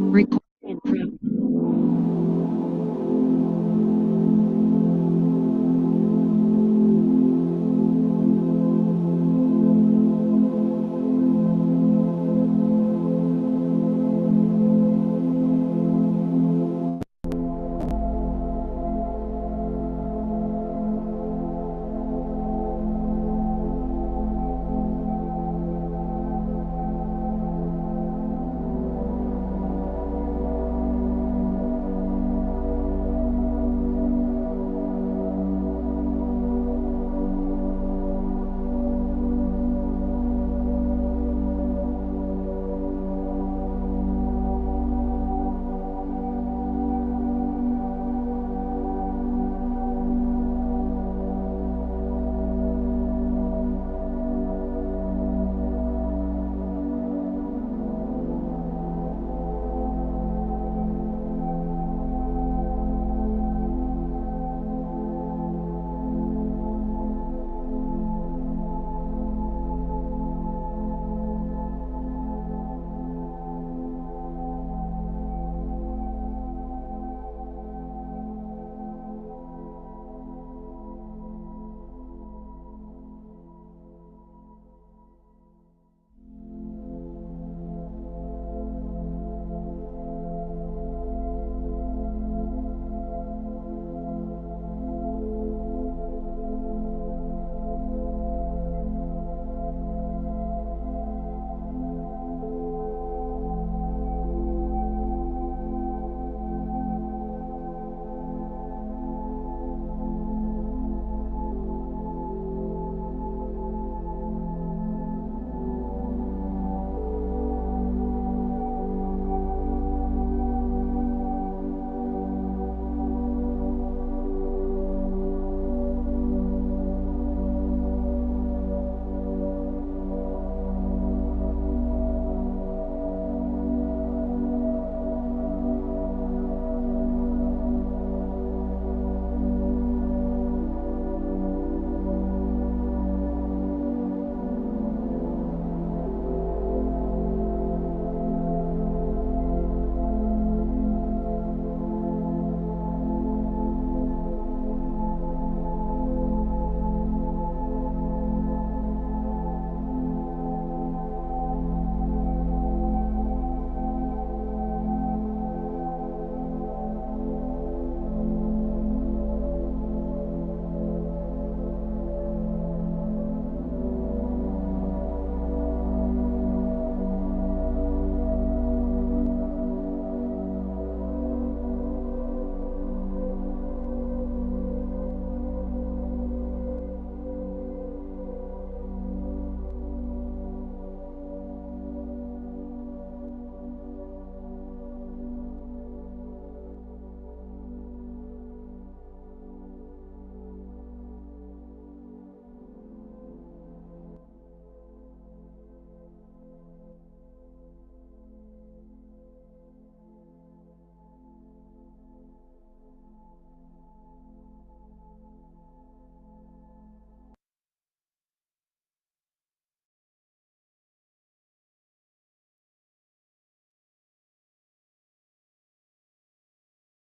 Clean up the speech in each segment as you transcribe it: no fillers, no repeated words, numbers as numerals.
Record in progress.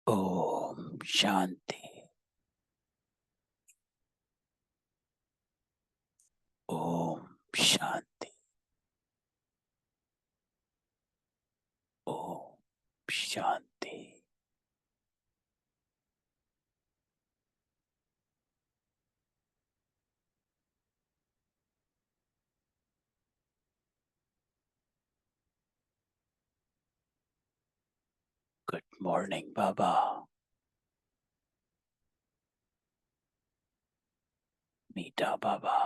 ओम शांति। ओम शांति। ओम शांति। गुड मॉर्निंग बाबा। मीठा बाबा।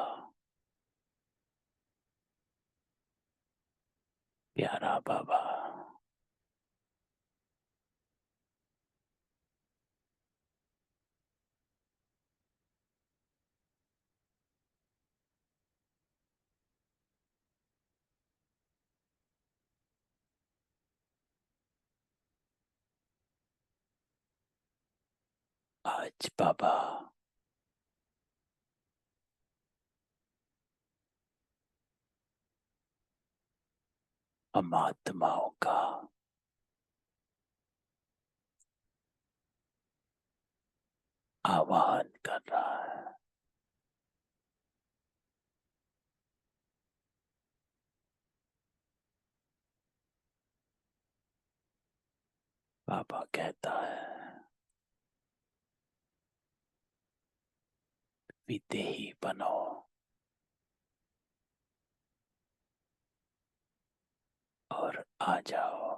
प्यारा बाबा। आज बाबा हम आत्माओं का आवाहन कर रहा है। बाबा कहता है विदेही बनो और आ जाओ।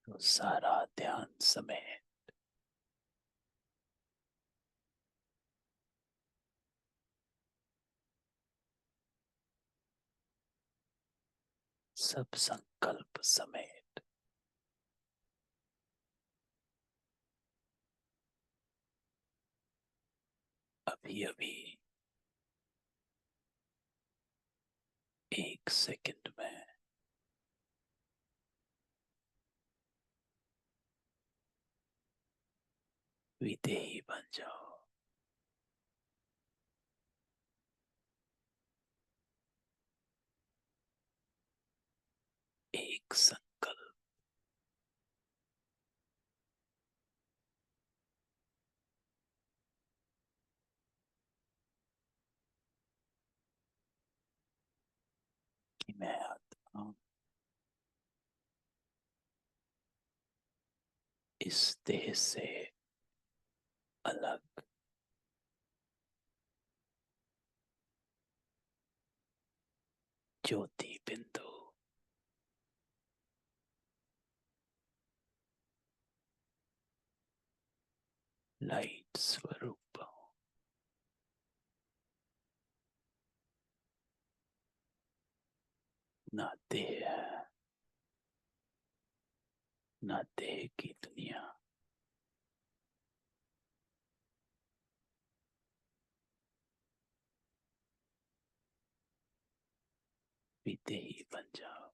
तो सारा ध्यान समेत सब संकल्प समेत अभी अभी 1 सेकंड में विदेही बन जाओ। एक संकल्प कि मैं आता हूँ इस देह से अलग, ज्योति बिंदु, लाइट स्वरूप हूँ। ना देह है, ना देह की दुनिया। विदेही बन जाओ।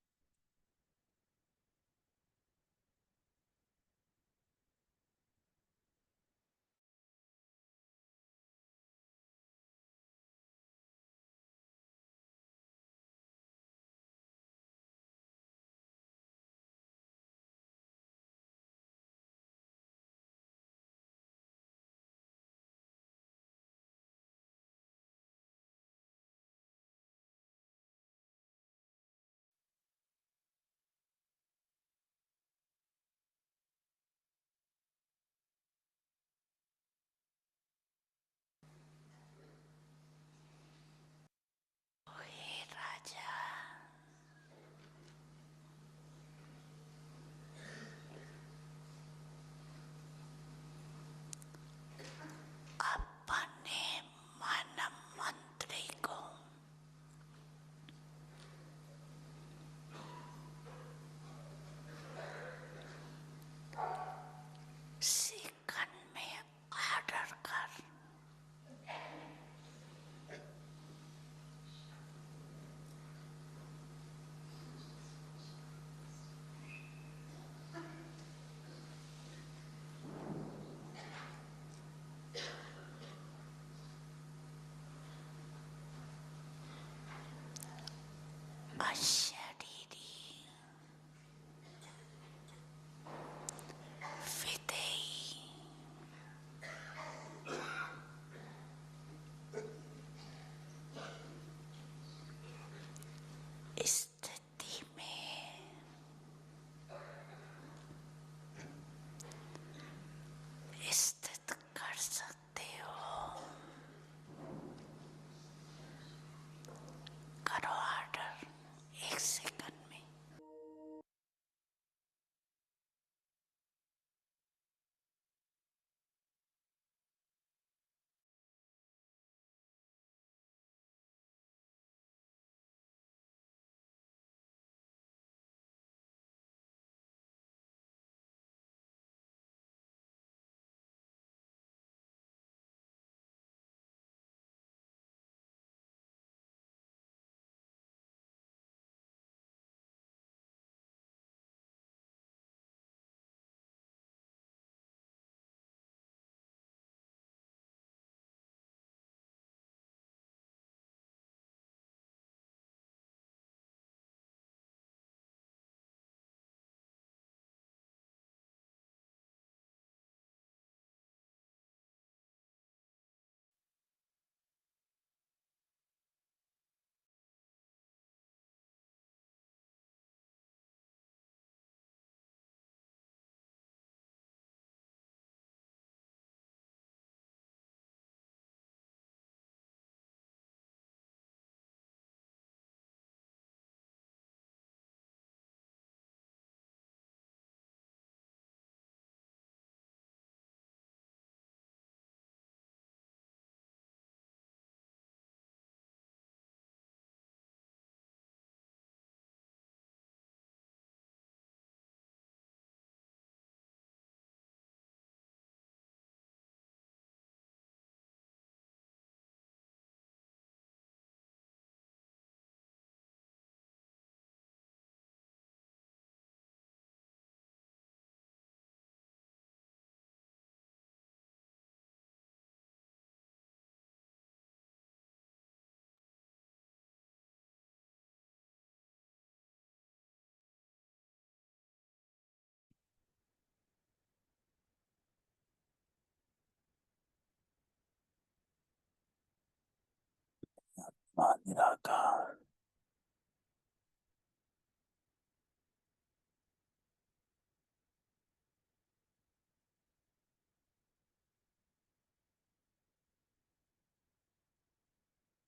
निराकार।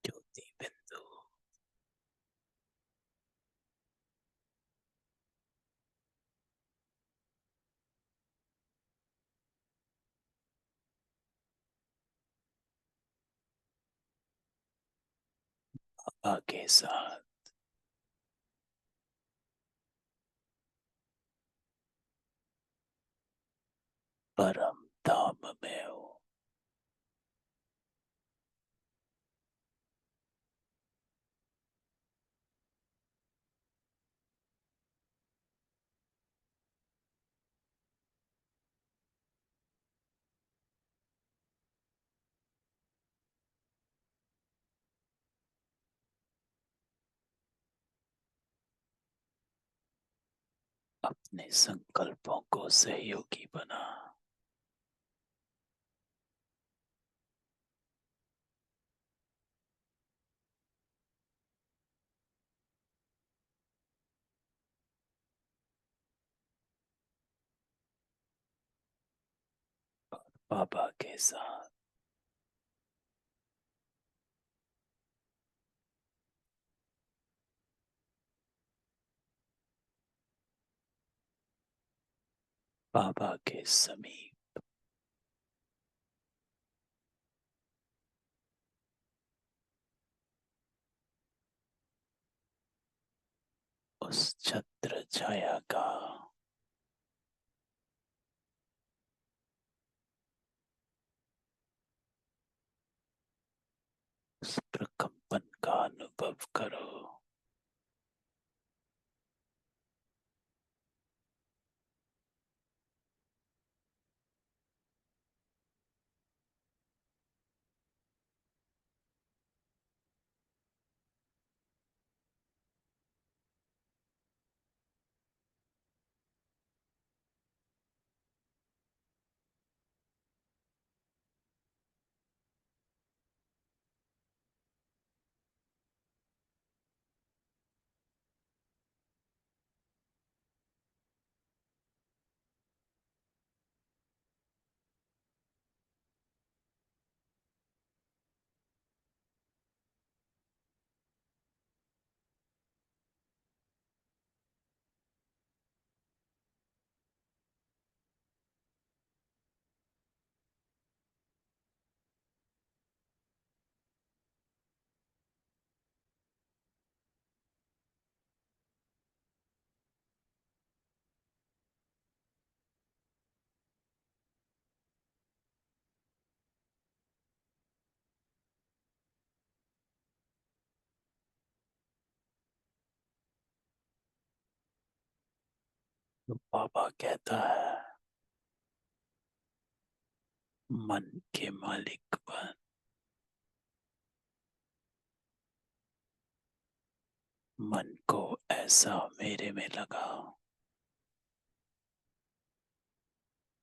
ज्योति बिंदु। बाबा के साथ। परम धाम में हूँ। अपने संकल्पों को सहयोगी बना। बाबा के साथ। बाबा के समीप। उस छत्र छाया का। उस प्रकंपन का अनुभव करो। तो बाबा कहता है, मन के मालिक बन। मन को ऐसा मेरे में लगा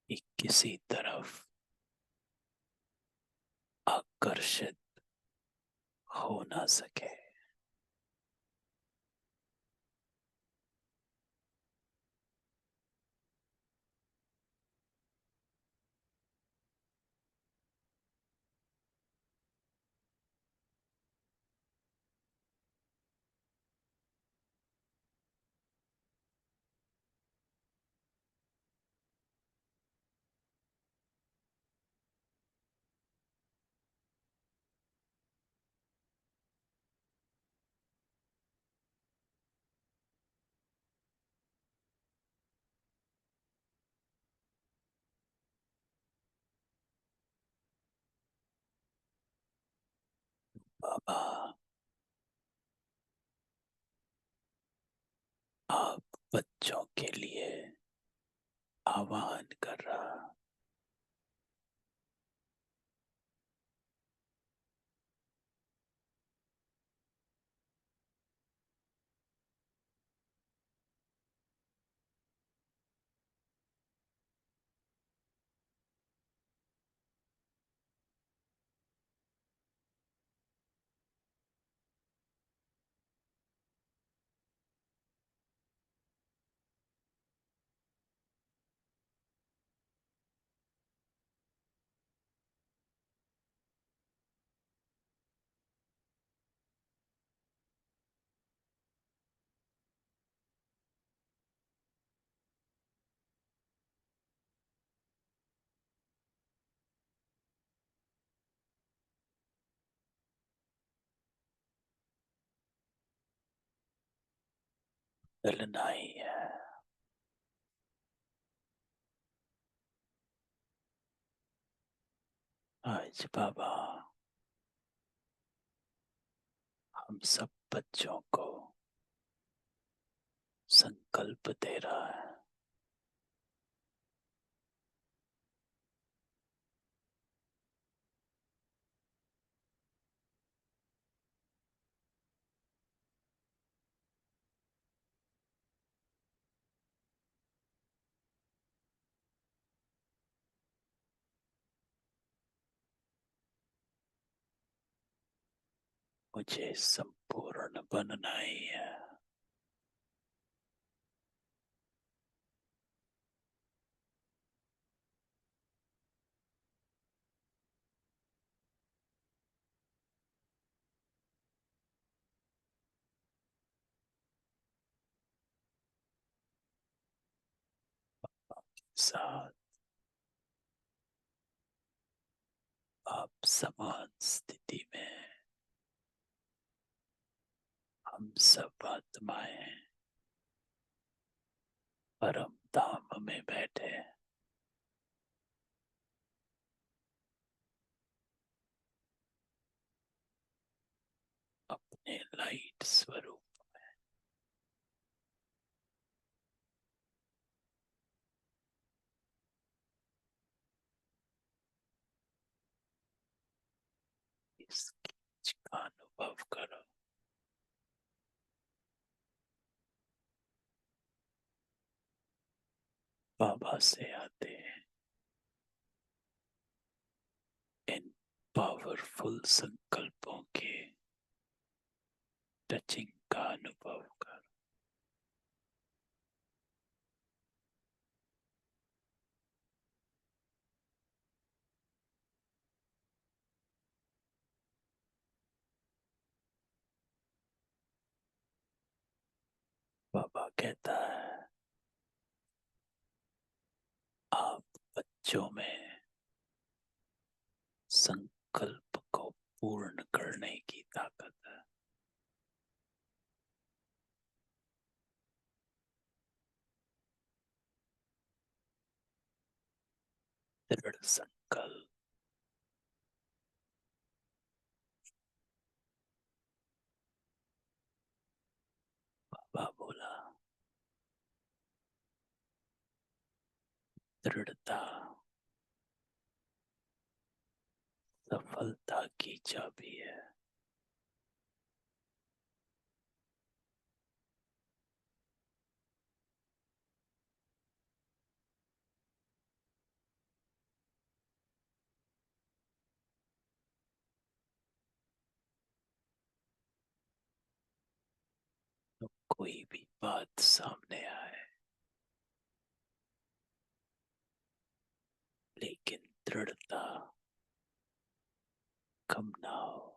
कि किसी तरफ आकर्षित हो ना सके। बाबा आप बच्चों के लिए आह्वान कर रहा। चलना ही है। आज बाबा हम सब बच्चों को संकल्प दे रहा है। मुझे संपूर्ण बनना ही है। साथ आप समान स्थिति में हम सब आत्माएं परम धाम में बैठे अपने लाइट स्वरूप इस खींच का अनुभव करो। बाबा से आते इन पावरफुल संकल्पों के टचिंग का अनुभव करो। बाबा कहता है आप बच्चों में संकल्प को पूर्ण करने की ताकत है। दृढ़ संकल्प। बाबा बोला दृढ़ता सफलता की चाबी है। तो कोई भी बात सामने आए लेकिन दृढ़ता कम ना हो।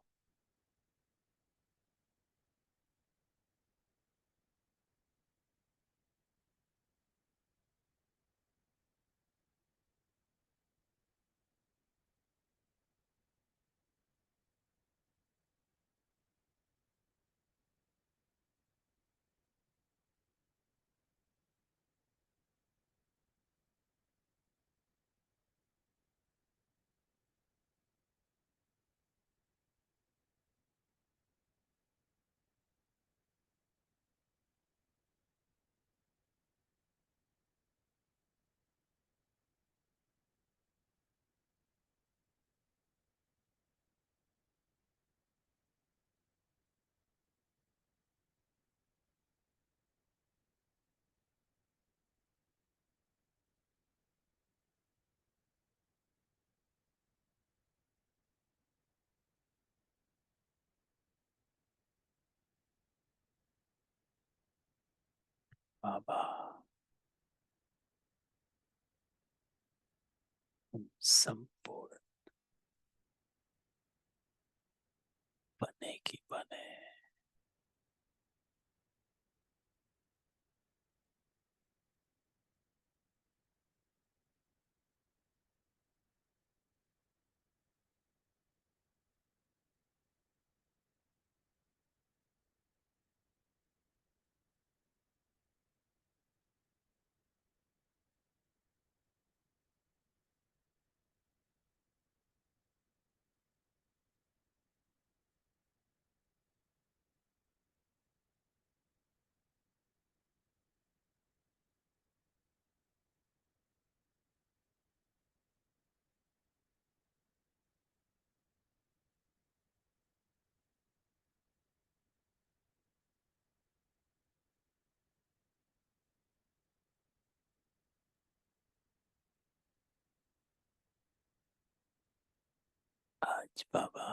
बाबा संपूर्ण बने की बने। आज बाबा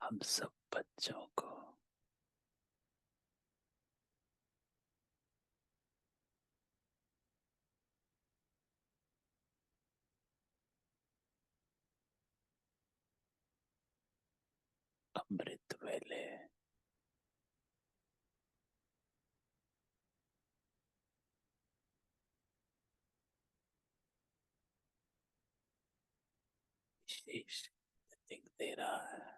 हम सब बच्चों को अमृत वेले विशेष setting दे रहा है।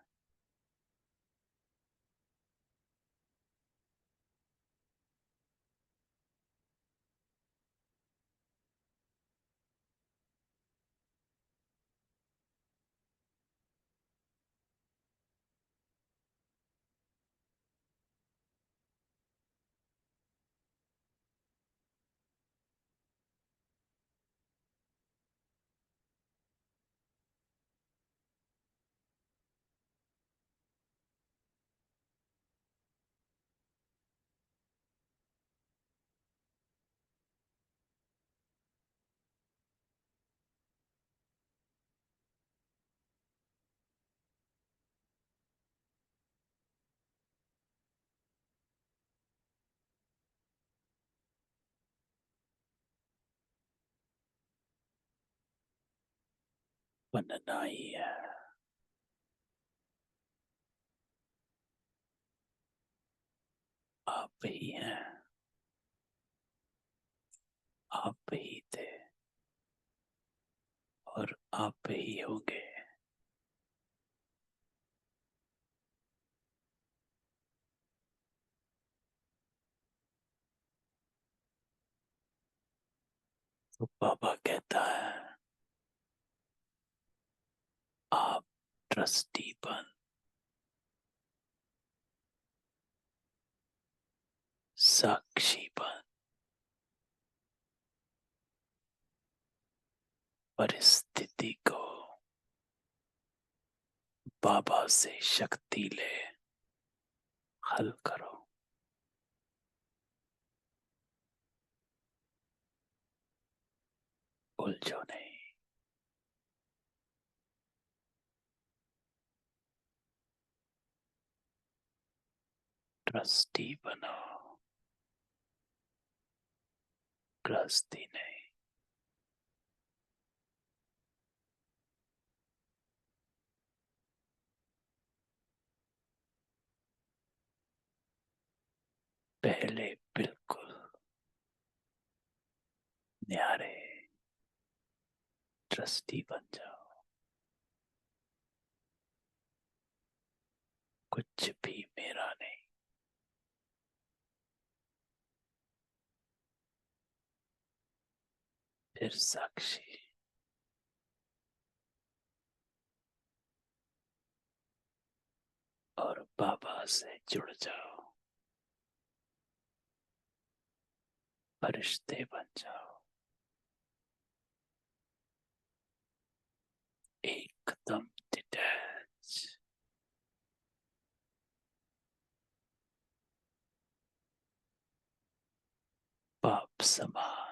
बनना ही है। आप ही हैं, आप ही थे और आप ही होंगे। तो बाबा कहता है आप ट्रस्टी बन, साक्षी बन, परिस्थिति को बाबा से शक्ति ले हल करो। उलझो नहीं। ट्रस्टी बनो, गृहस्थी नहीं। पहले बिल्कुल न्यारे ट्रस्टी बन जाओ। कुछ भी मेरा नहीं। फिर साक्षी और बाबा से जुड़ जाओ, फरिश्ते बन जाओ, एकदम डिटैच। बाप समान।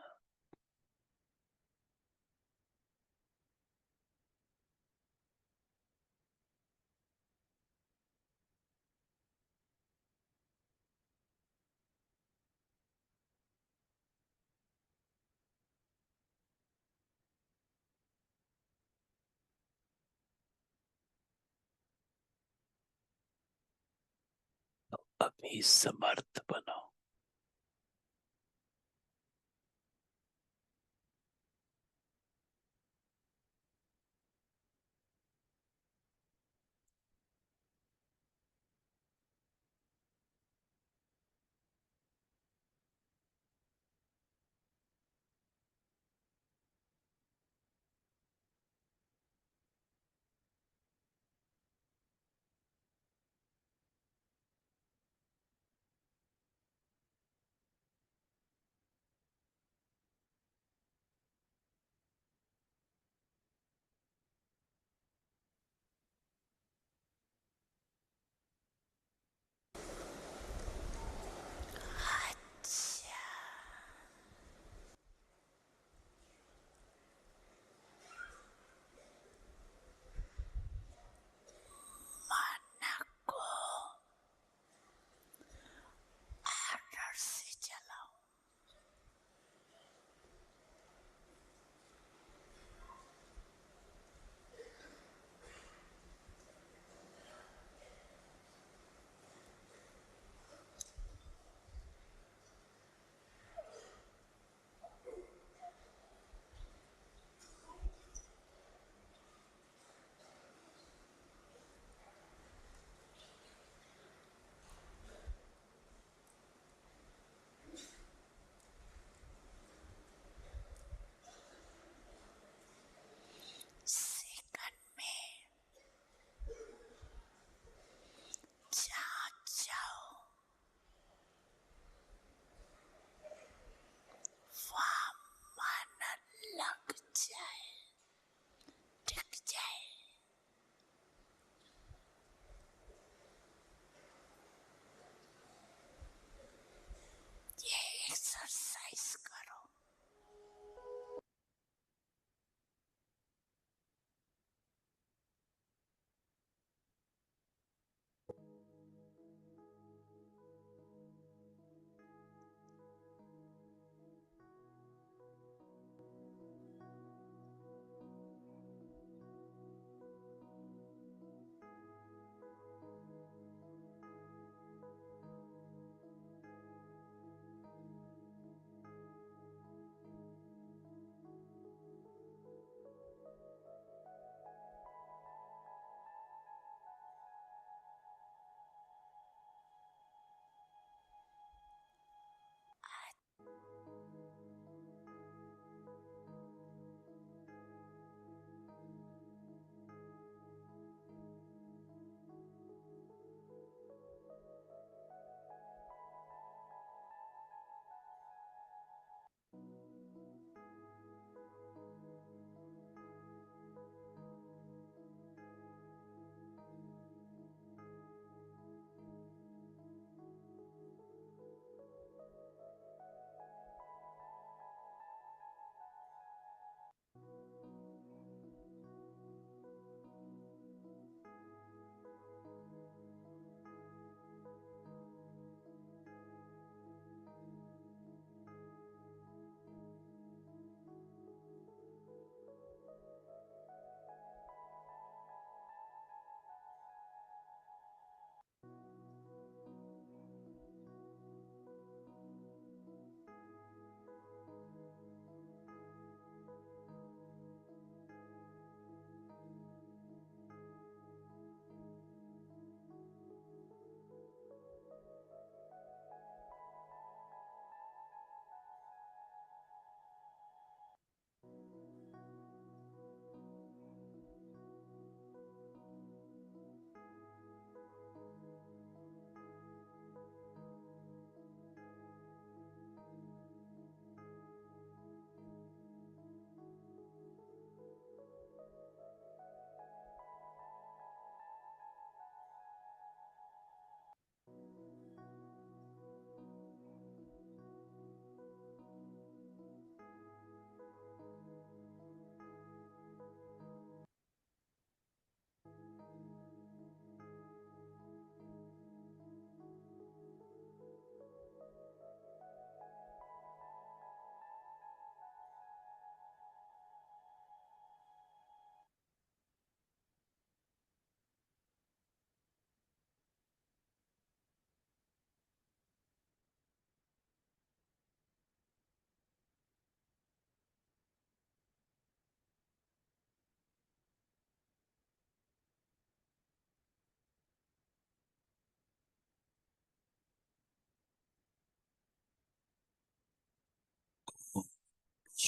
अभी समर्थ बनो।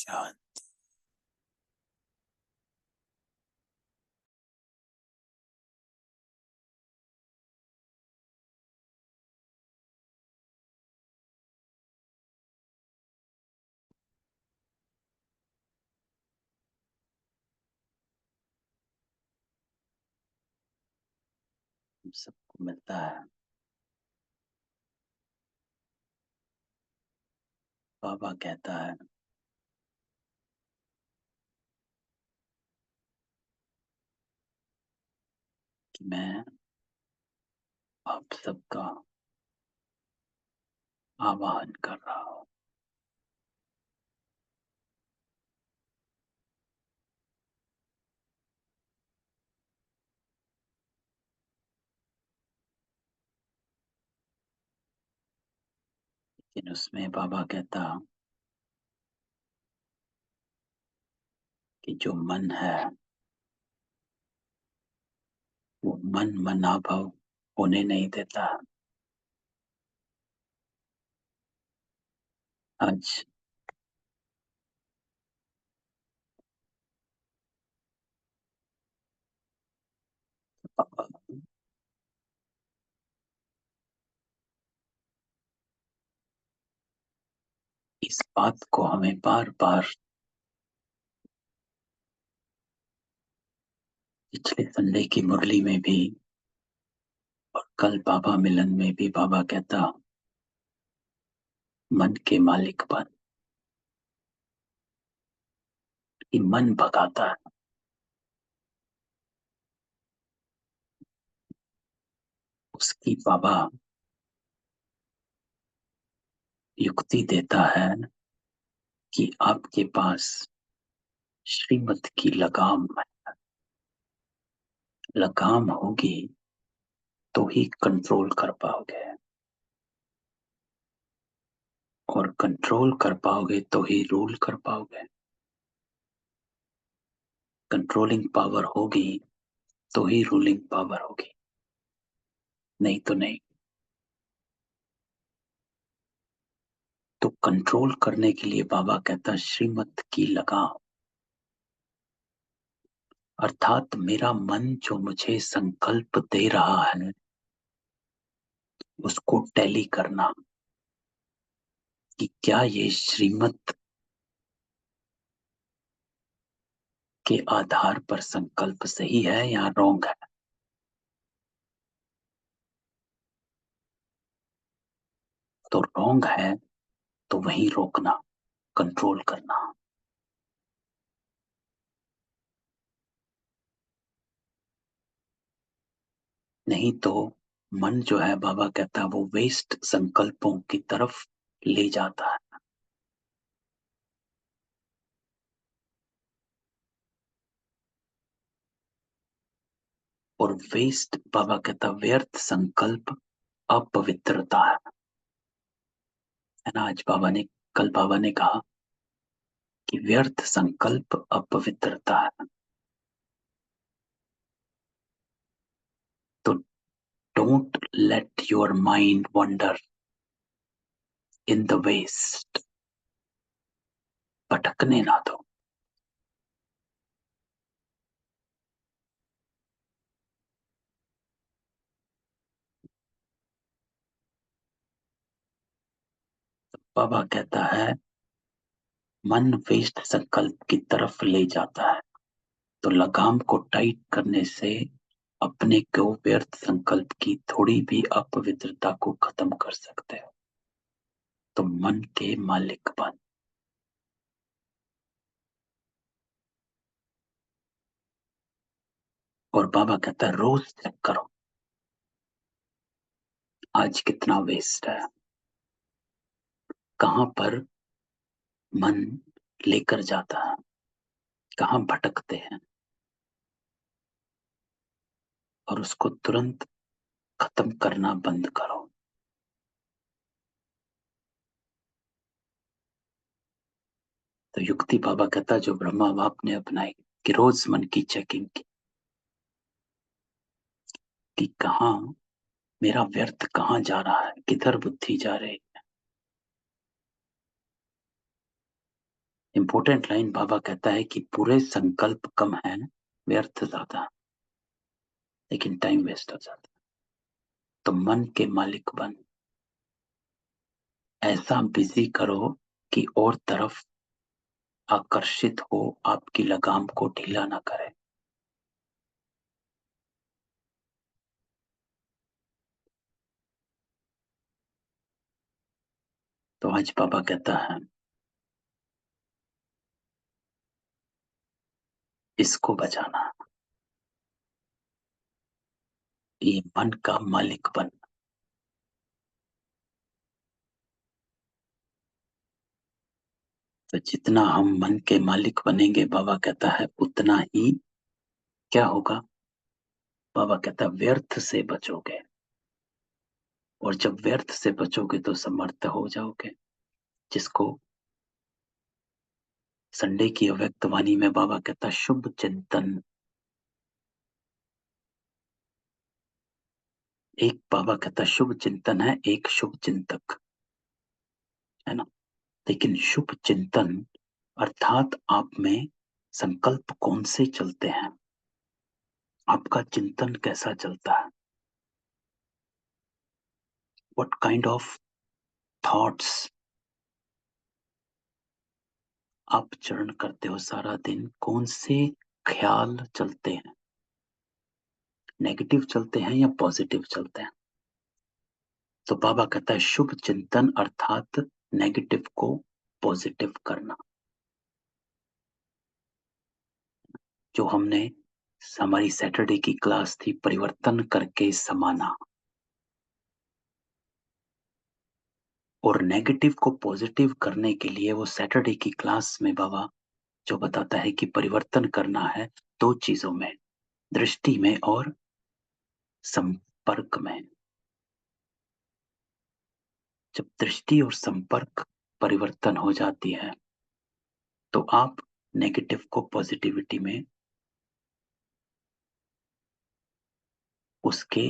शांति। सबको मिलता है। बाबा कहता है कि मैं आप सबका आवाहन कर रहा हूँ। लेकिन उसमें बाबा कहता कि जो मन है वो मन मनाभव होने नहीं देता। आज बाबा इस बात को हमें बार बार पिछले संडे की मुरली में भी और कल बाबा मिलन में भी बाबा कहता मन के मालिक बन। कि मन भगाता है, उसकी बाबा युक्ति देता है कि आपके पास श्रीमत की लगाम है। लगाम होगी तो ही कंट्रोल कर पाओगे, और कंट्रोल कर पाओगे तो ही रूल कर पाओगे। कंट्रोलिंग पावर होगी तो ही रूलिंग पावर होगी, नहीं तो नहीं। तो कंट्रोल करने के लिए बाबा कहता श्रीमत की लगाम, अर्थात मेरा मन जो मुझे संकल्प दे रहा है उसको टैली करना कि क्या ये श्रीमत के आधार पर संकल्प सही है या रॉन्ग है। तो रॉन्ग है तो वहीं रोकना, कंट्रोल करना। नहीं तो मन जो है बाबा कहता है वो वेस्ट संकल्पों की तरफ ले जाता है। और वेस्ट बाबा कहता व्यर्थ संकल्प अपवित्रता है ना। आज बाबा ने कल बाबा ने कहा कि व्यर्थ संकल्प अपवित्रता है। तो don't let your mind wander in the waste, भटकने ना दो। बाबा कहता है मन वेस्ट संकल्प की तरफ ले जाता है, तो लगाम को टाइट करने से अपने को व्यर्थ संकल्प की थोड़ी भी अपवित्रता को खत्म कर सकते हो। तो मन के मालिक बन। और बाबा कहता है रोज चेक करो आज कितना वेस्ट है, कहां पर मन लेकर जाता है, कहां भटकते हैं, और उसको तुरंत खत्म करना बंद करो। तो युक्ति बाबा कहता जो ब्रह्मा बाप ने अपनाई कि रोज मन की चेकिंग की कि कहाँ मेरा व्यर्थ कहाँ जा रहा है, किधर बुद्धि जा रही है। इंपॉर्टेंट लाइन बाबा कहता है कि पूरे संकल्प कम है, व्यर्थ ज्यादा, लेकिन टाइम वेस्ट हो जाता है। तो मन के मालिक बन, ऐसा बिजी करो कि और तरफ आकर्षित हो, आपकी लगाम को ढीला ना करे। तो आज बाबा कहता है इसको बचाना, ये मन का मालिक बन। तो जितना हम मन के मालिक बनेंगे, बाबा कहता है उतना ही क्या होगा, बाबा कहता है व्यर्थ से बचोगे, और जब व्यर्थ से बचोगे तो समर्थ हो जाओगे, जिसको संडे की अव्यक्त वाणी में बाबा कहता है शुभ चिंतन। एक बाबा कहता है शुभ चिंतन है, एक शुभ चिंतक है ना। लेकिन शुभ चिंतन अर्थात आप में संकल्प कौन से चलते हैं, आपका चिंतन कैसा चलता है, व्हाट काइंड ऑफ थॉट्स आप चरण करते हो सारा दिन, कौन से ख्याल चलते हैं, नेगेटिव चलते हैं या पॉजिटिव चलते हैं। तो बाबा कहता है शुभ चिंतन अर्थात नेगेटिव को पॉजिटिव करना। जो हमने हमारी सैटरडे की क्लास थी, परिवर्तन करके समाना, और नेगेटिव को पॉजिटिव करने के लिए वो सैटरडे की क्लास में बाबा जो बताता है कि परिवर्तन करना है दो चीजों में, दृष्टि में और संपर्क में। जब दृष्टि और संपर्क परिवर्तन हो जाती है तो आप नेगेटिव को पॉजिटिविटी में, उसके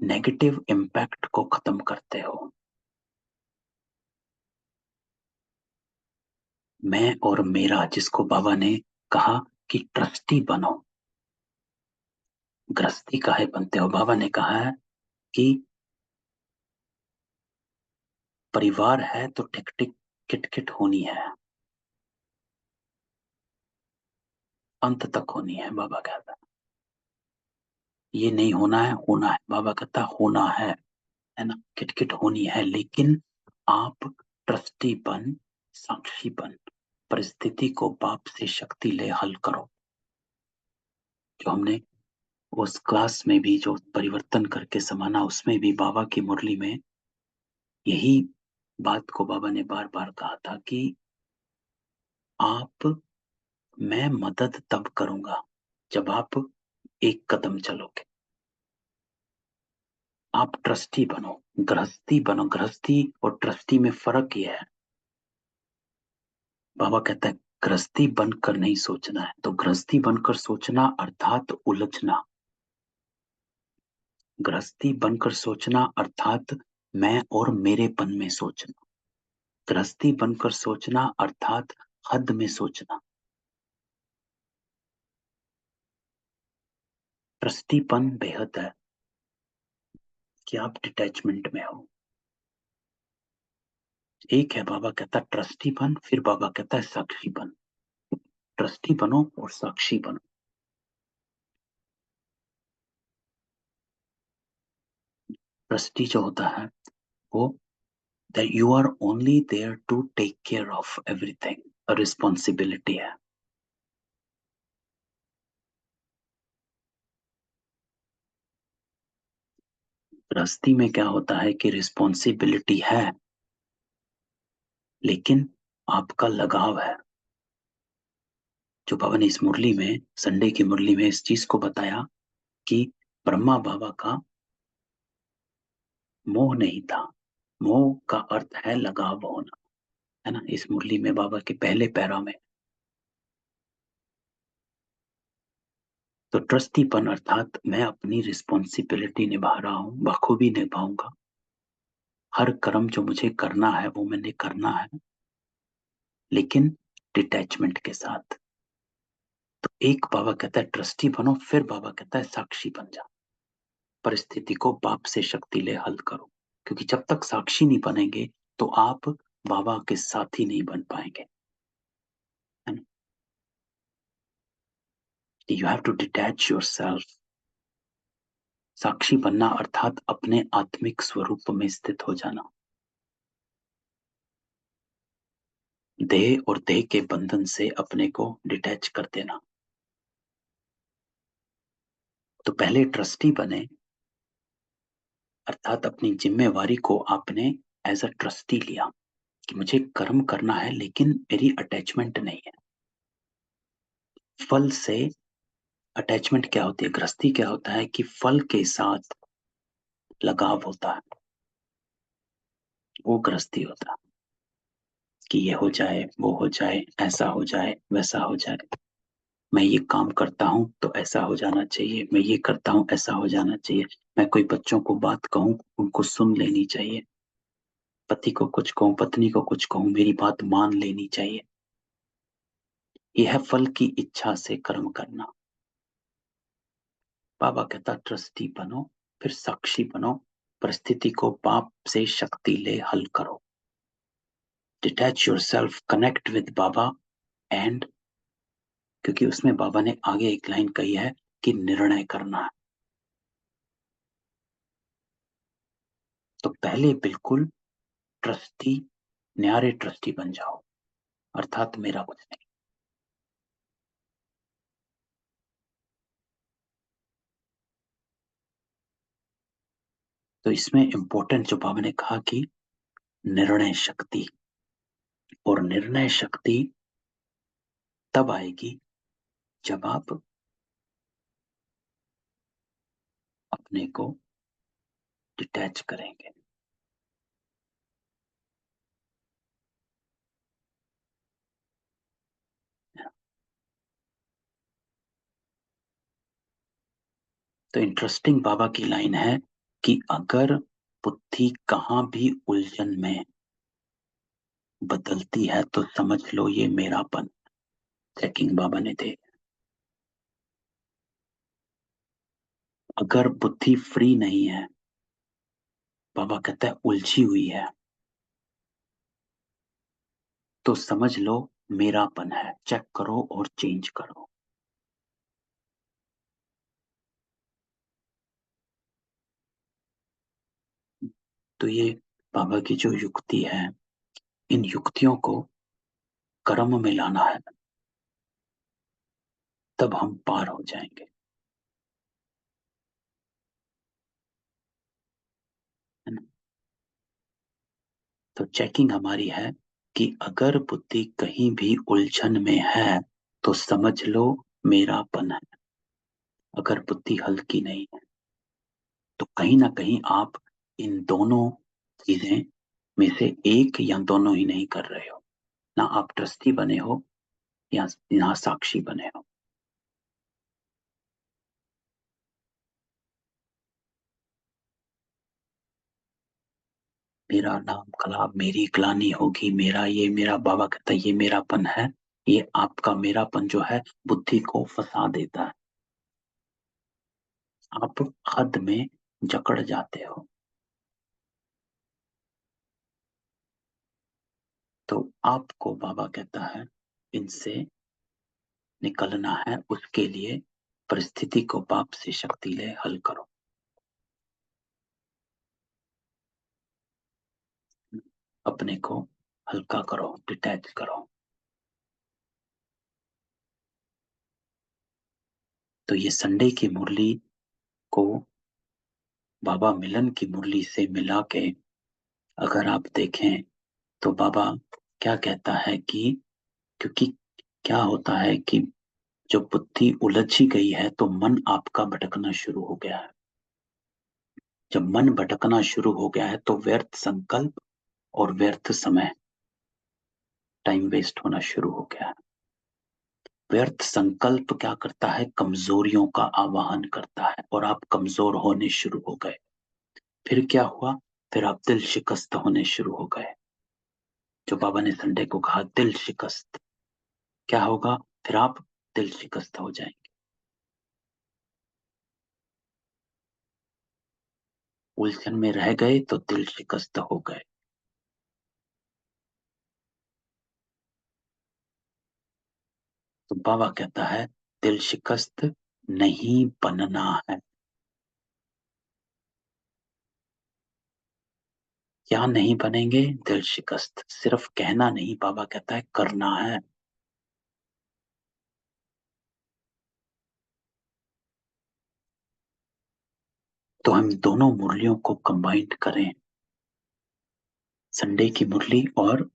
नेगेटिव इम्पैक्ट को खत्म करते हो। मैं और मेरा, जिसको बाबा ने कहा कि ट्रस्टी बनो, गृहस्थी काहे बनते हो, बाबा ने कहा है कि परिवार है तो टिक टिक किटकिट होनी है, अंत तक होनी है। बाबा कहता है ये नहीं होना है, होना है। बाबा कहता है होना है ना, किटकिट होनी है, लेकिन आप ट्रस्टी बन, साक्षी बन, परिस्थिति को बाप से शक्ति ले हल करो। जो हमने उस क्लास में भी जो परिवर्तन करके समाना, उसमें भी बाबा की मुरली में यही बात को बाबा ने बार बार कहा था कि आप, मैं मदद तब करूंगा जब आप एक कदम चलोगे। आप ट्रस्टी बनो, गृहस्थी बनो। गृहस्थी और ट्रस्टी में फर्क यह है, बाबा कहता है गृहस्थी बनकर नहीं सोचना है। तो गृहस्थी बनकर सोचना अर्थात उलझना, गृहस्थी बनकर सोचना अर्थात मैं और मेरेपन में सोचना, गृहस्थी बनकर सोचना अर्थात हद में सोचना। ट्रस्टीपन बेहद है कि आप डिटैचमेंट में हो। एक है बाबा कहता है ट्रस्टीपन, फिर बाबा कहता है साक्षीपन। ट्रस्टी बनो और साक्षी बनो। ट्रस्टी जो होता है वो, that you are only there to take care of everything, a responsibility है। गृहस्थी में क्या होता है कि रिस्पॉन्सिबिलिटी है, लेकिन आपका लगाव है। जो बाबा ने इस मुरली में, संडे की मुरली में इस चीज को बताया कि ब्रह्मा बाबा का मोह नहीं था। मोह का अर्थ है लगाव होना, है ना। इस मुरली में बाबा के पहले पैरा में, तो ट्रस्टीपन अर्थात मैं अपनी रिस्पॉन्सिबिलिटी निभा रहा हूं, बखूबी निभाऊंगा। हर कर्म जो मुझे करना है वो मैंने करना है, लेकिन डिटैचमेंट के साथ। तो एक बाबा कहता है ट्रस्टी बनो, फिर बाबा कहता है साक्षी बन जाओ, परिस्थिति को बाप से शक्ति ले हल करो। क्योंकि जब तक साक्षी नहीं बनेंगे तो आप बाबा के साथी नहीं बन पाएंगे। You have to detach yourself. साक्षी बनना अर्थात अपने आत्मिक स्वरूप में स्थित हो जाना, देह और देह के बंधन से अपने को डिटैच कर देना। तो पहले ट्रस्टी बने, अर्थात अपनी जिम्मेवारी को आपने एज अ ट्रस्टी लिया कि मुझे कर्म करना है लेकिन मेरी अटैचमेंट नहीं है। फल से अटैचमेंट क्या होती है, गृहस्थी क्या होता है कि फल के साथ लगाव होता है, वो गृहस्थी होता है कि ये हो जाए, वो हो जाए, ऐसा हो जाए, वैसा हो जाए। मैं ये काम करता हूँ तो ऐसा हो जाना चाहिए, मैं ये करता हूँ ऐसा हो जाना चाहिए। मैं कोई बच्चों को बात कहूँ, उनको सुन लेनी चाहिए। पति को कुछ कहूँ, पत्नी को कुछ कहूँ, मेरी बात मान लेनी चाहिए। यह है फल की इच्छा से कर्म करना। बाबा कहता ट्रस्टी बनो, फिर साक्षी बनो, परिस्थिति को बाप से शक्ति ले हल करो। Detach your self, connect with Baba and, क्योंकि उसमें बाबा ने आगे एक लाइन कही है कि निर्णय करना है। तो पहले बिल्कुल ट्रस्टी, न्यारे ट्रस्टी बन जाओ, अर्थात मेरा कुछ नहीं। तो इसमें इंपॉर्टेंट जो बाबा ने कहा कि निर्णय शक्ति, और निर्णय शक्ति तब आएगी जब आप अपने को डिटैच करेंगे। तो इंटरेस्टिंग बाबा की लाइन है कि अगर बुद्धि कहाँ भी उलझन में बदलती है तो समझ लो ये मेरापन। चेकिंग बाबा ने थे। अगर बुद्धि फ्री नहीं है, बाबा कहता है उलझी हुई है, तो समझ लो मेरापन है। चेक करो और चेंज करो। तो ये बाबा की जो युक्ति है, इन युक्तियों को कर्म में लाना है, तब हम पार हो जाएंगे, है ना। तो चेकिंग हमारी है कि अगर बुद्धि कहीं भी उलझन में है तो समझ लो मेरापन है। अगर बुद्धि हल्की नहीं है तो कहीं ना कहीं आप इन दोनों चीजें में से एक या दोनों ही नहीं कर रहे हो। ना आप ट्रस्टी बने हो या साक्षी बने हो। मेरा नाम कला, मेरी ग्लानि होगी, मेरा ये, मेरा बाबा कहता है ये मेरापन है। ये आपका मेरापन जो है बुद्धि को फंसा देता है, आप हद में जकड़ जाते हो। तो आपको बाबा कहता है इनसे निकलना है, उसके लिए परिस्थिति को बाप से शक्ति ले हल करो, अपने को हल्का करो, डिटैच करो। तो ये संडे की मुरली को बाबा मिलन की मुरली से मिला के अगर आप देखें तो बाबा क्या कहता है कि, क्योंकि क्या होता है कि जो बुद्धि उलझी गई है तो मन आपका भटकना शुरू हो गया है। जब मन भटकना शुरू हो गया है तो व्यर्थ संकल्प और व्यर्थ समय, टाइम वेस्ट होना शुरू हो गया है। व्यर्थ संकल्प क्या करता है, कमजोरियों का आवाहन करता है और आप कमजोर होने शुरू हो गए। फिर क्या हुआ, फिर आप दिल शिकस्त होने शुरू हो गए। जो बाबा ने संडे को कहा दिल शिकस्त, क्या होगा? फिर आप दिल शिकस्त हो जाएंगे। उलझन में रह गए तो दिल शिकस्त हो गए। तो बाबा कहता है दिल शिकस्त नहीं बनना है। क्या नहीं बनेंगे? दिल शिकस्त। सिर्फ कहना नहीं, बाबा कहता है करना है। तो हम दोनों मुरलियों को कंबाइंड करें, संडे की मुरली और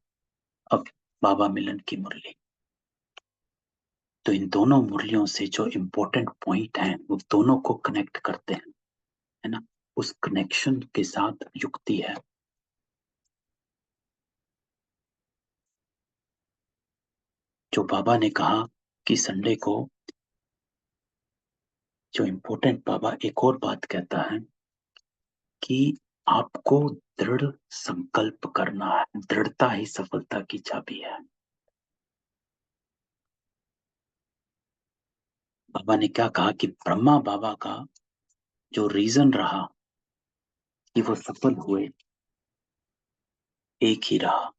अब बाबा मिलन की मुरली। तो इन दोनों मुरलियों से जो इम्पोर्टेंट पॉइंट हैं वो दोनों को कनेक्ट करते हैं, है ना। उस कनेक्शन के साथ युक्ति है। जो बाबा ने कहा कि संडे को, जो इम्पोर्टेंट बाबा एक और बात कहता है कि आपको दृढ़ संकल्प करना है। दृढ़ता ही सफलता की चाबी है। बाबा ने क्या कहा कि ब्रह्मा बाबा का जो रीजन रहा कि वो सफल हुए, एक ही रहा,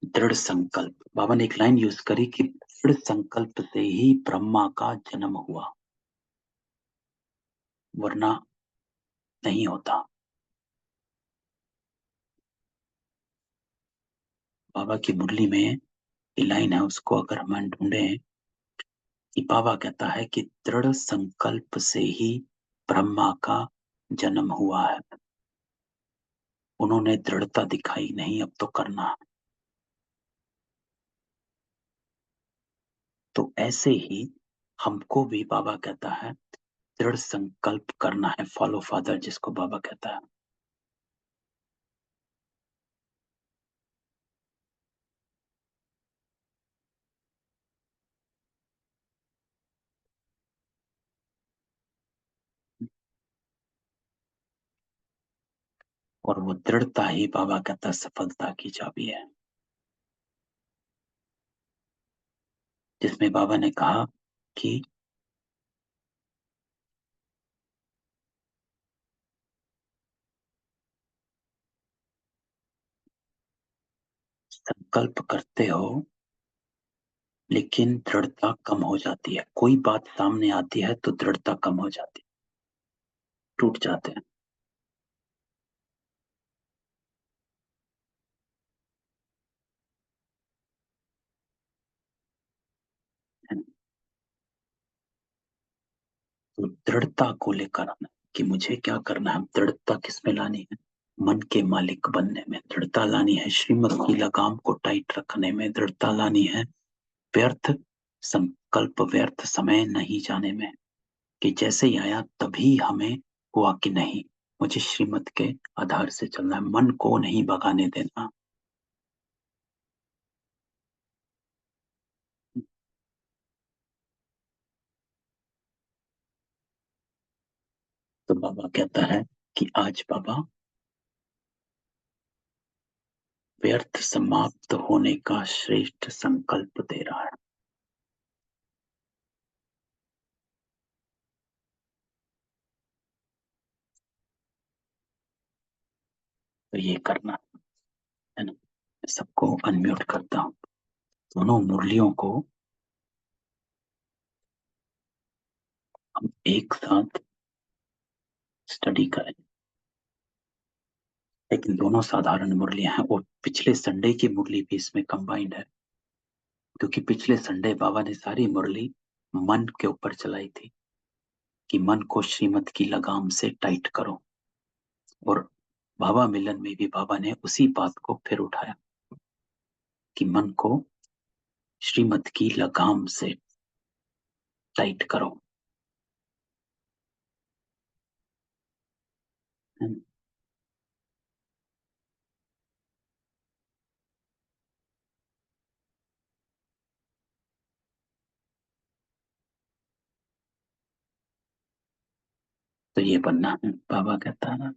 दृढ़ संकल्प। बाबा ने एक लाइन यूज करी कि दृढ़ संकल्प से ही ब्रह्मा का जन्म हुआ, वरना नहीं होता। बाबा की मुरली में ये लाइन है, उसको अगर हम ढूंढे कि बाबा कहता है कि दृढ़ संकल्प से ही ब्रह्मा का जन्म हुआ है। उन्होंने दृढ़ता दिखाई, नहीं अब तो करना है। तो ऐसे ही हमको भी बाबा कहता है दृढ़ संकल्प करना है, फॉलो फादर जिसको बाबा कहता है। और वो दृढ़ता ही बाबा कहता है सफलता की चाबी है। जिसमें बाबा ने कहा कि संकल्प करते हो लेकिन दृढ़ता कम हो जाती है। कोई बात सामने आती है तो दृढ़ता कम हो जाती है, टूट जाते हैं। तो दृढ़ता को लेकर आना कि मुझे क्या करना है, दृढ़ता किस में लानी है? मन के मालिक बनने में दृढ़ता लानी है। श्रीमत की लगाम को टाइट रखने में दृढ़ता लानी है। व्यर्थ संकल्प, व्यर्थ समय नहीं जाने में, कि जैसे ही आया तभी हमें हुआ कि नहीं, मुझे श्रीमत के आधार से चलना है, मन को नहीं भगाने देना। तो बाबा कहता है कि आज बाबा व्यर्थ समाप्त होने का श्रेष्ठ संकल्प दे रहा है। तो ये करना है ना। मैं सबको अनम्यूट करता हूँ। दोनों मुरलियों को हम एक साथ स्टडी करें, लेकिन दोनों साधारण मुरलियां हैं और पिछले संडे की मुरली भी इसमें कंबाइंड है। क्योंकि पिछले संडे बाबा ने सारी मुरली मन के ऊपर चलाई थी कि मन को श्रीमत की लगाम से टाइट करो। और बाबा मिलन में भी बाबा ने उसी बात को फिर उठाया कि मन को श्रीमत की लगाम से टाइट करो। तो ये बनना है। बाबा कहता है ना,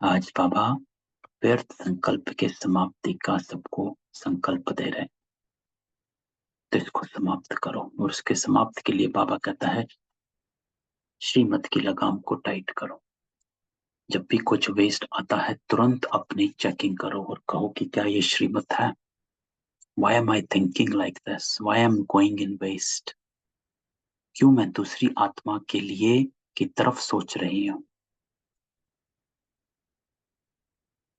आज बाबा व्यर्थ संकल्प के समाप्ति का सबको संकल्प दे रहे हैं। तो इसको समाप्त करो। और उसके समाप्त के लिए बाबा कहता है श्रीमत की लगाम को टाइट करो। जब भी कुछ वेस्ट आता है तुरंत अपनी चेकिंग करो और कहो कि क्या ये श्रीमत है। Why am I thinking like this? Why am I going in waste? क्यों मैं दूसरी आत्मा के लिए की तरफ सोच रही हूँ।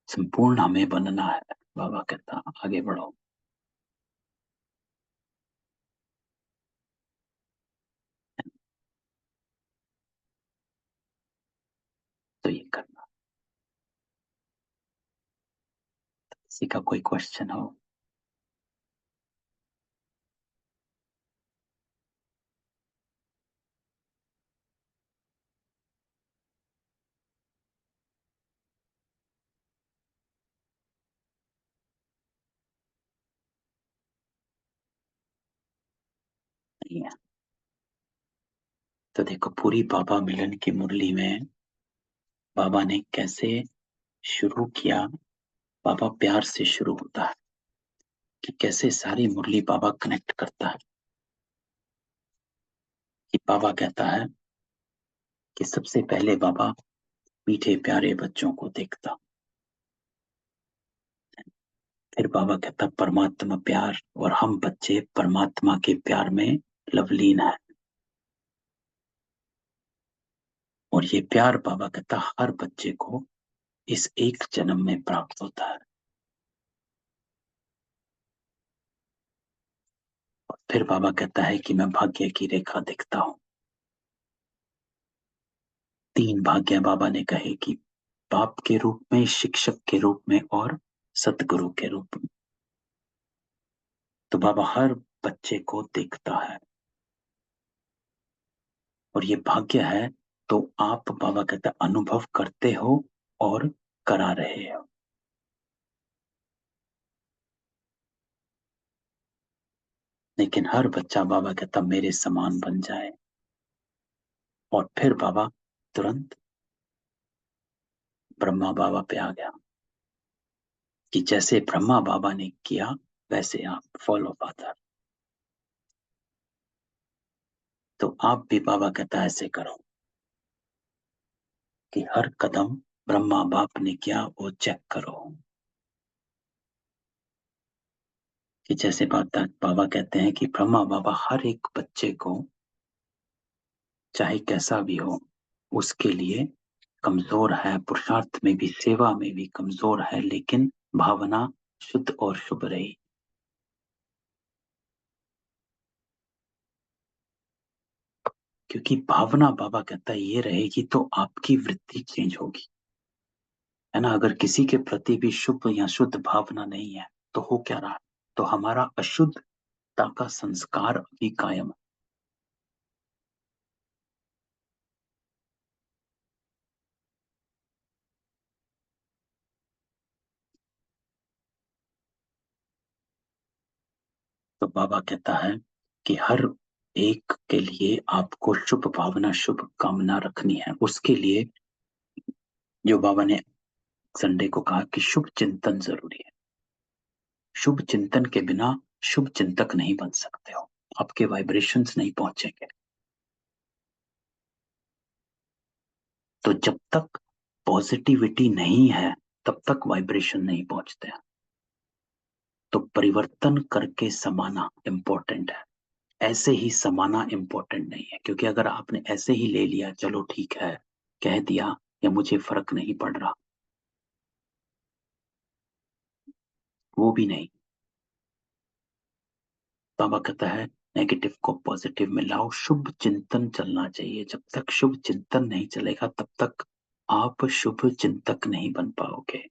संपूर्ण हमें बनना है। बाबा कहता आगे बढ़ो। तो ये करना। किसी का कोई क्वेश्चन हो? नहीं है तो देखो पूरी बाबा मिलन की मुरली में बाबा ने कैसे शुरू किया। बाबा प्यार से शुरू होता है कि कैसे सारी मुरली बाबा कनेक्ट करता है। कि बाबा कहता है कि सबसे पहले बाबा मीठे प्यारे बच्चों को देखता। फिर बाबा कहता परमात्मा प्यार और हम बच्चे परमात्मा के प्यार में लवलीन है। और ये प्यार बाबा कहता हर बच्चे को इस एक जन्म में प्राप्त होता है। और फिर बाबा कहता है कि मैं भाग्य की रेखा देखता हूं। तीन भाग्य बाबा ने कहे कि बाप के रूप में, शिक्षक के रूप में और सतगुरु के रूप में। तो बाबा हर बच्चे को देखता है और ये भाग्य है। तो आप बाबा कहता अनुभव करते हो और करा रहे हो। लेकिन हर बच्चा बाबा कहता मेरे समान बन जाए। और फिर बाबा तुरंत ब्रह्मा बाबा पे आ गया कि जैसे ब्रह्मा बाबा ने किया वैसे आप फॉलो फादर। तो आप भी बाबा कहता ऐसे करो कि हर कदम ब्रह्मा बाप ने किया वो चेक करो। कि जैसे बाबा कहते हैं कि ब्रह्मा बाबा हर एक बच्चे को चाहे कैसा भी हो उसके लिए कमजोर है, पुरुषार्थ में भी सेवा में भी कमजोर है, लेकिन भावना शुद्ध और शुभ रही। क्योंकि भावना बाबा कहता है ये रहेगी तो आपकी वृत्ति चेंज होगी। है ना। अगर किसी के प्रति भी शुभ या शुद्ध भावना नहीं है तो हो क्या रहा। तो हमारा अशुद्धता का संस्कार अभी कायम है। तो बाबा कहता है कि हर एक के लिए आपको शुभ भावना शुभ कामना रखनी है। उसके लिए जो बाबा ने संडे को कहा कि शुभ चिंतन जरूरी है। शुभ चिंतन के बिना शुभ चिंतक नहीं बन सकते हो। आपके वाइब्रेशंस नहीं पहुंचेंगे। तो जब तक पॉजिटिविटी नहीं है तब तक वाइब्रेशन नहीं पहुंचते हैं। तो परिवर्तन करके समाना इंपॉर्टेंट है। ऐसे ही समाना इंपॉर्टेंट नहीं है। क्योंकि अगर आपने ऐसे ही ले लिया चलो ठीक है कह दिया या मुझे फर्क नहीं पड़ रहा, वो भी नहीं। बाबा कहता है नेगेटिव को पॉजिटिव में लाओ। शुभ चिंतन चलना चाहिए। जब तक शुभ चिंतन नहीं चलेगा तब तक आप शुभ चिंतक नहीं बन पाओगे।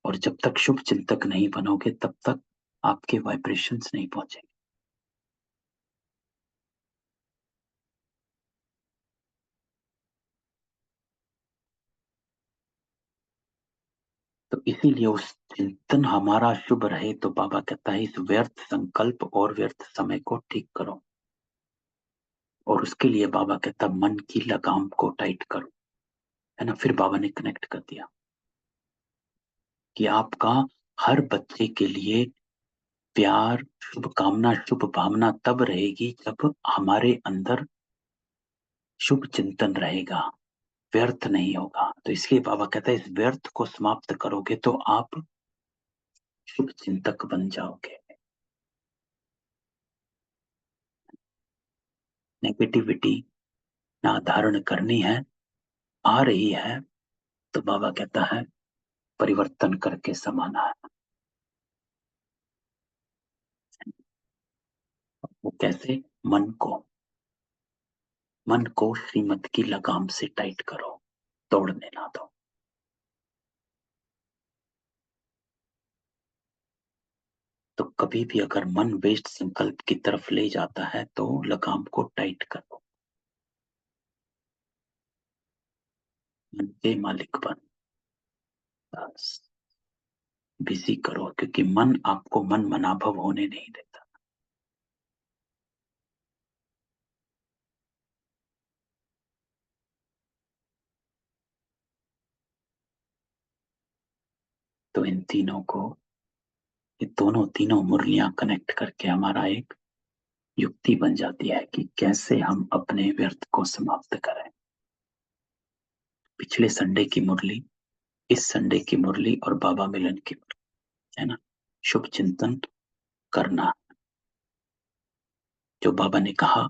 और जब तक शुभ चिंतक नहीं बनोगे तब तक आपके वाइब्रेशंस नहीं पहुंचेंगे। तो इसीलिए उस चिंतन हमारा शुभ रहे तो बाबा कहता है इस व्यर्थ संकल्प और व्यर्थ समय को ठीक करो। और उसके लिए बाबा कहता मन की लगाम को टाइट करो। है ना। फिर बाबा ने कनेक्ट कर दिया कि आपका हर बच्चे के लिए प्यार, शुभ कामना, शुभ भावना तब रहेगी जब हमारे अंदर शुभ चिंतन रहेगा, व्यर्थ नहीं होगा। तो इसलिए बाबा कहता है इस व्यर्थ को समाप्त करोगे तो आप शुभ चिंतक बन जाओगे। नेगेटिविटी ना धारण करनी है, आ रही है तो बाबा कहता है परिवर्तन करके समाना है। वो कैसे? मन को श्रीमत की लगाम से टाइट करो, तोड़ने ना दो। तो कभी भी अगर मन वेस्ट संकल्प की तरफ ले जाता है तो लगाम को टाइट करो, मन के मालिक बन, बस बिजी करो, क्योंकि मन आपको मन मनाभव होने नहीं देता। तो इन तीनों को, ये दोनों तीनों मुरलियां कनेक्ट करके हमारा एक युक्ति बन जाती है कि कैसे हम अपने व्यर्थ को समाप्त करें। पिछले संडे की मुरली, इस संडे की मुरली और बाबा मिलन की मुरली, है ना? शुभ चिंतन करना, जो बाबा ने कहा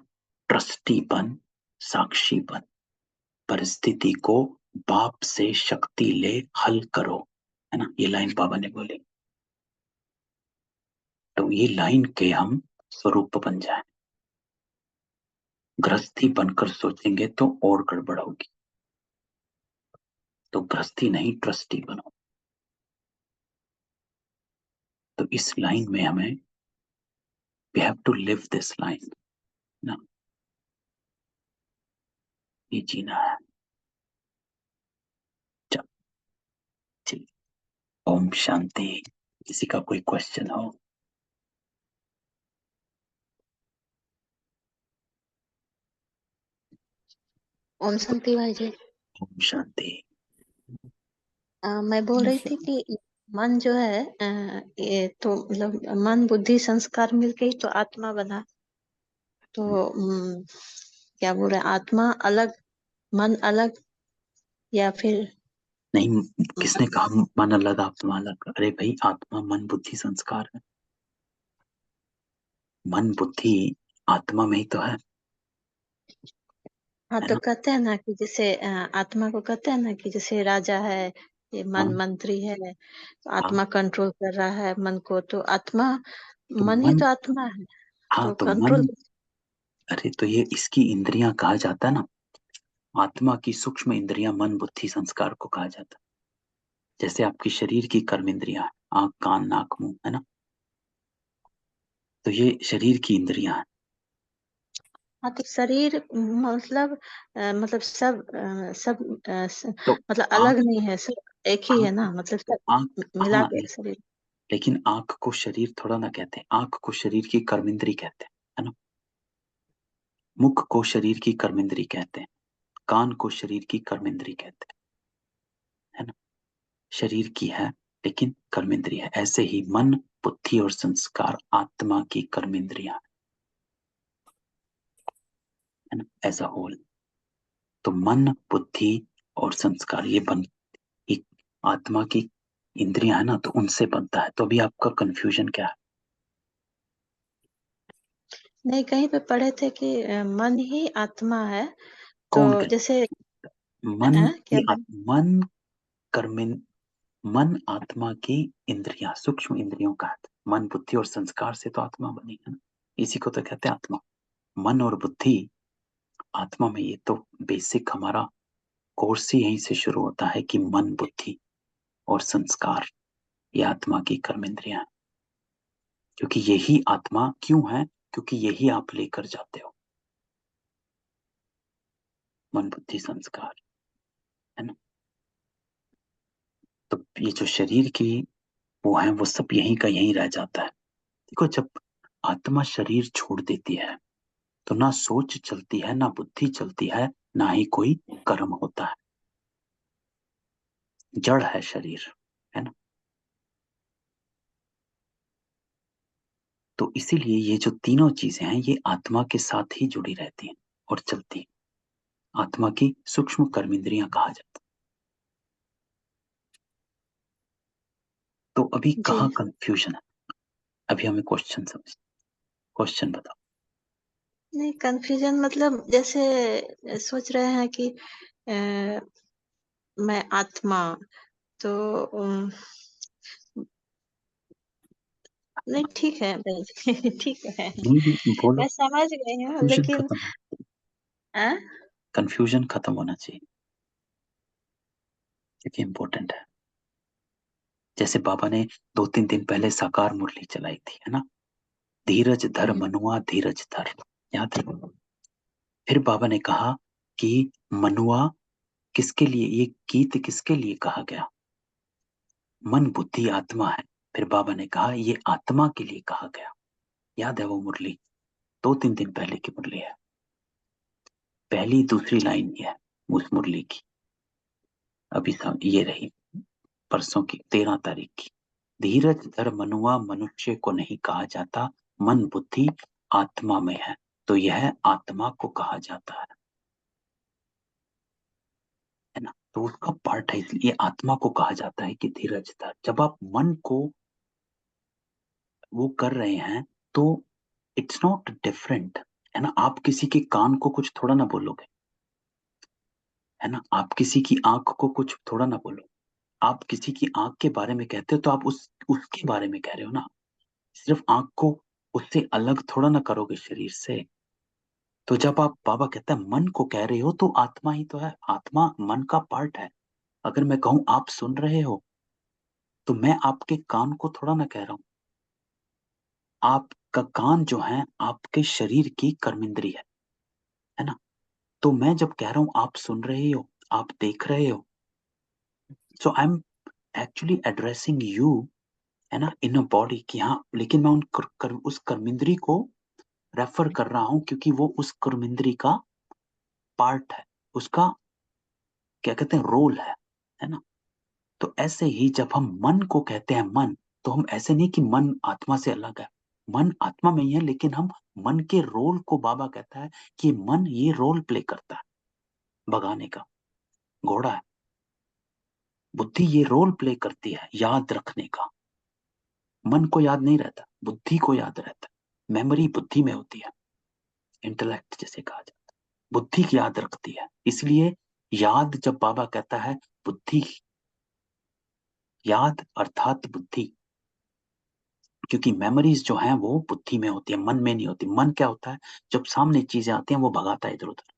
ट्रस्टी बन, साक्षी बन, परिस्थिति को बाप से शक्ति ले हल करो, है ना? ये लाइन बाबा ने बोली। तो ये लाइन के हम स्वरूप बन जाए। गृहस्थी बनकर सोचेंगे तो और गड़बड़ होगी। तो गृहस्थी नहीं, ट्रस्टी बनो। तो इस लाइन में हमें we have to live this line ना, ये जीना है। चल, ठीक। ओम शांति। किसी का कोई क्वेश्चन हो? ओम शांति भाई जी। ओम शांति। मैं बोल रही थी कि मन जो है ये तो मतलब मन बुद्धि संस्कार मिलके ही तो आत्मा बना। तो क्या बोल रहे हैं, आत्मा अलग मन अलग या फिर? नहीं, किसने कहा मन अलग आत्मा अलग? अरे भाई, आत्मा मन बुद्धि संस्कार है। मन बुद्धि आत्मा में ही तो है हाँ, है तो ना? कहते हैं ना कि जैसे आत्मा को कहते हैं ना कि जैसे राजा है, ये मन हाँ, मंत्री है, तो हाँ। आत्मा कंट्रोल कर रहा है मन को। तो आत्मा, तो मन ही मन, तो आत्मा है, हाँ तो तो मन, कंट्रोल। अरे तो ये इसकी इंद्रियां कहा जाता है ना। आत्मा की सूक्ष्म इंद्रियां मन बुद्धि संस्कार को कहा जाता है। जैसे आपकी शरीर की कर्म इंद्रियां हैं, आंख कान नाक मुंह, है ना? तो ये शरीर की इंद्रियां हैं। हाँ, तो शरीर मतलब मतलब तो मतलब आंख, अलग नहीं है, सब एक ही है आंख ना, मतलब तो सब आंख, मिला हाँ के एक शरीर। लेकिन आंख को शरीर थोड़ा ना कहते हैं। आंख को शरीर की कर्म इंद्री कहते हैं, है ना? मुख को शरीर की कर्म इंद्री कहते हैं, कान को शरीर की कर्म इंद्री कहते हैं, है ना? शरीर की है लेकिन कर्म इंद्रिय है। ऐसे ही मन बुद्धि और संस्कार आत्मा की कर्म इंद्रियां, है ना? As a whole. तो मन बुद्धि और संस्कार ये बन, एक आत्मा की इंद्रियां है ना, तो उनसे बनता है। तो अभी आपका कंफ्यूजन क्या है? नहीं, कहीं पे पढ़े थे कि मन ही आत्मा है। तो कौन कर, जैसे मन क्या की बोले? मन कर्म, मन आत्मा की इंद्रियां, सूक्ष्म इंद्रियों का है। मन बुद्धि और संस्कार से तो आत्मा बनी है ना, इसी को तो कहते हैं आत्मा। मन और बुद्धि आत्मा में, ये तो बेसिक हमारा कोर्स ही यहीं से शुरू होता है कि मन बुद्धि और संस्कार ये आत्मा की कर्म इंद्रियां हैं। क्योंकि यही आत्मा क्यों है? क्योंकि यही आप लेकर जाते हो, मन बुद्धि संस्कार, है ना? तो ये जो शरीर की वो है, वो सब यहीं का यहीं रह जाता है। देखो, जब आत्मा शरीर छोड़ देती है तो ना सोच चलती है, ना बुद्धि चलती है, ना ही कोई कर्म होता है। जड़ है शरीर, है ना? तो इसीलिए ये जो तीनों चीजें हैं ये आत्मा के साथ ही जुड़ी रहती हैं और चलती हैं। आत्मा की सूक्ष्म कर्मेंद्रियां कहा जाता है। तो अभी जी। कहाँ कंफ्यूजन है? अभी हमें क्वेश्चन समझ, क्वेश्चन बताओ। नहीं, कंफ्यूजन मतलब जैसे सोच रहे हैं कि मैं आत्मा, तो नहीं ठीक है भाई ठीक है, नहीं नहीं, बोलो। मैं समझ गई हूँ कंफ्यूजन लेकिन खत्म, आ? कंफ्यूजन खत्म होना चाहिए क्योंकि इम्पोर्टेंट है। जैसे बाबा ने 2-3 दिन पहले साकार मुरली चलाई थी, है ना? धीरज धर मनुआ धीरज धर, याद है? फिर बाबा ने कहा कि मनुआ किसके लिए, ये गीत किसके लिए कहा गया? मन बुद्धि आत्मा है। फिर बाबा ने कहा ये आत्मा के लिए कहा गया। याद है वो मुरली? 2-3 दिन पहले की मुरली है। पहली दूसरी लाइन ये है उस मुरली की। अभी ये रही परसों की 13 तारीख की। धीरज धर मनुआ मनुष्य को नहीं कहा जाता, मन बुद्धि आत्मा में है, तो यह आत्मा को कहा जाता है ना? तो उसका पार्ट है, इसलिए आत्मा को कहा जाता है कि धीरज धर। जब आप मन को वो कर रहे हैं तो इट्स नॉट डिफरेंट, है ना? आप किसी के कान को कुछ थोड़ा ना बोलोगे, है ना? आप किसी की आंख को कुछ थोड़ा ना बोलो। आप किसी की आंख के बारे में कहते हो तो आप उसके बारे में कह रहे हो ना। सिर्फ आंख को उससे अलग थोड़ा ना करोगे शरीर से। तो जब आप, बाबा कहता है मन को कह रहे हो तो आत्मा ही तो है, आत्मा मन का पार्ट है। अगर मैं कहूं आप सुन रहे हो तो मैं आपके कान को थोड़ा ना कह रहा हूं। आपका कान जो है आपके शरीर की कर्मेंद्री है ना? तो मैं जब कह रहा हूं आप सुन रहे हो, आप देख रहे हो, so I am actually addressing you, है ना, इन अ बॉडी की। हाँ, लेकिन मैं उस कर्मेंद्री को रेफर कर रहा हूं क्योंकि वो उस कर्मेंद्री का पार्ट है, उसका क्या कहते हैं रोल है ना? तो ऐसे ही जब हम मन को कहते हैं मन, तो हम ऐसे नहीं कि मन आत्मा से अलग है। मन आत्मा में ही है, लेकिन हम मन के रोल को, बाबा कहता है कि मन ये रोल प्ले करता है भगाने का, घोड़ा है। बुद्धि ये रोल प्ले करती है याद रखने का। मन को याद नहीं रहता, बुद्धि को याद रहता है। मेमोरी बुद्धि में होती है, इंटेलेक्ट जिसे कहा जाता है, बुद्धि की याद रखती है। इसलिए याद, जब बाबा कहता है बुद्धि, याद अर्थात बुद्धि, क्योंकि मेमोरीज जो हैं वो बुद्धि में होती है, मन में नहीं होती। मन क्या होता है? जब सामने चीजें आती हैं वो भगाता है इधर उधर।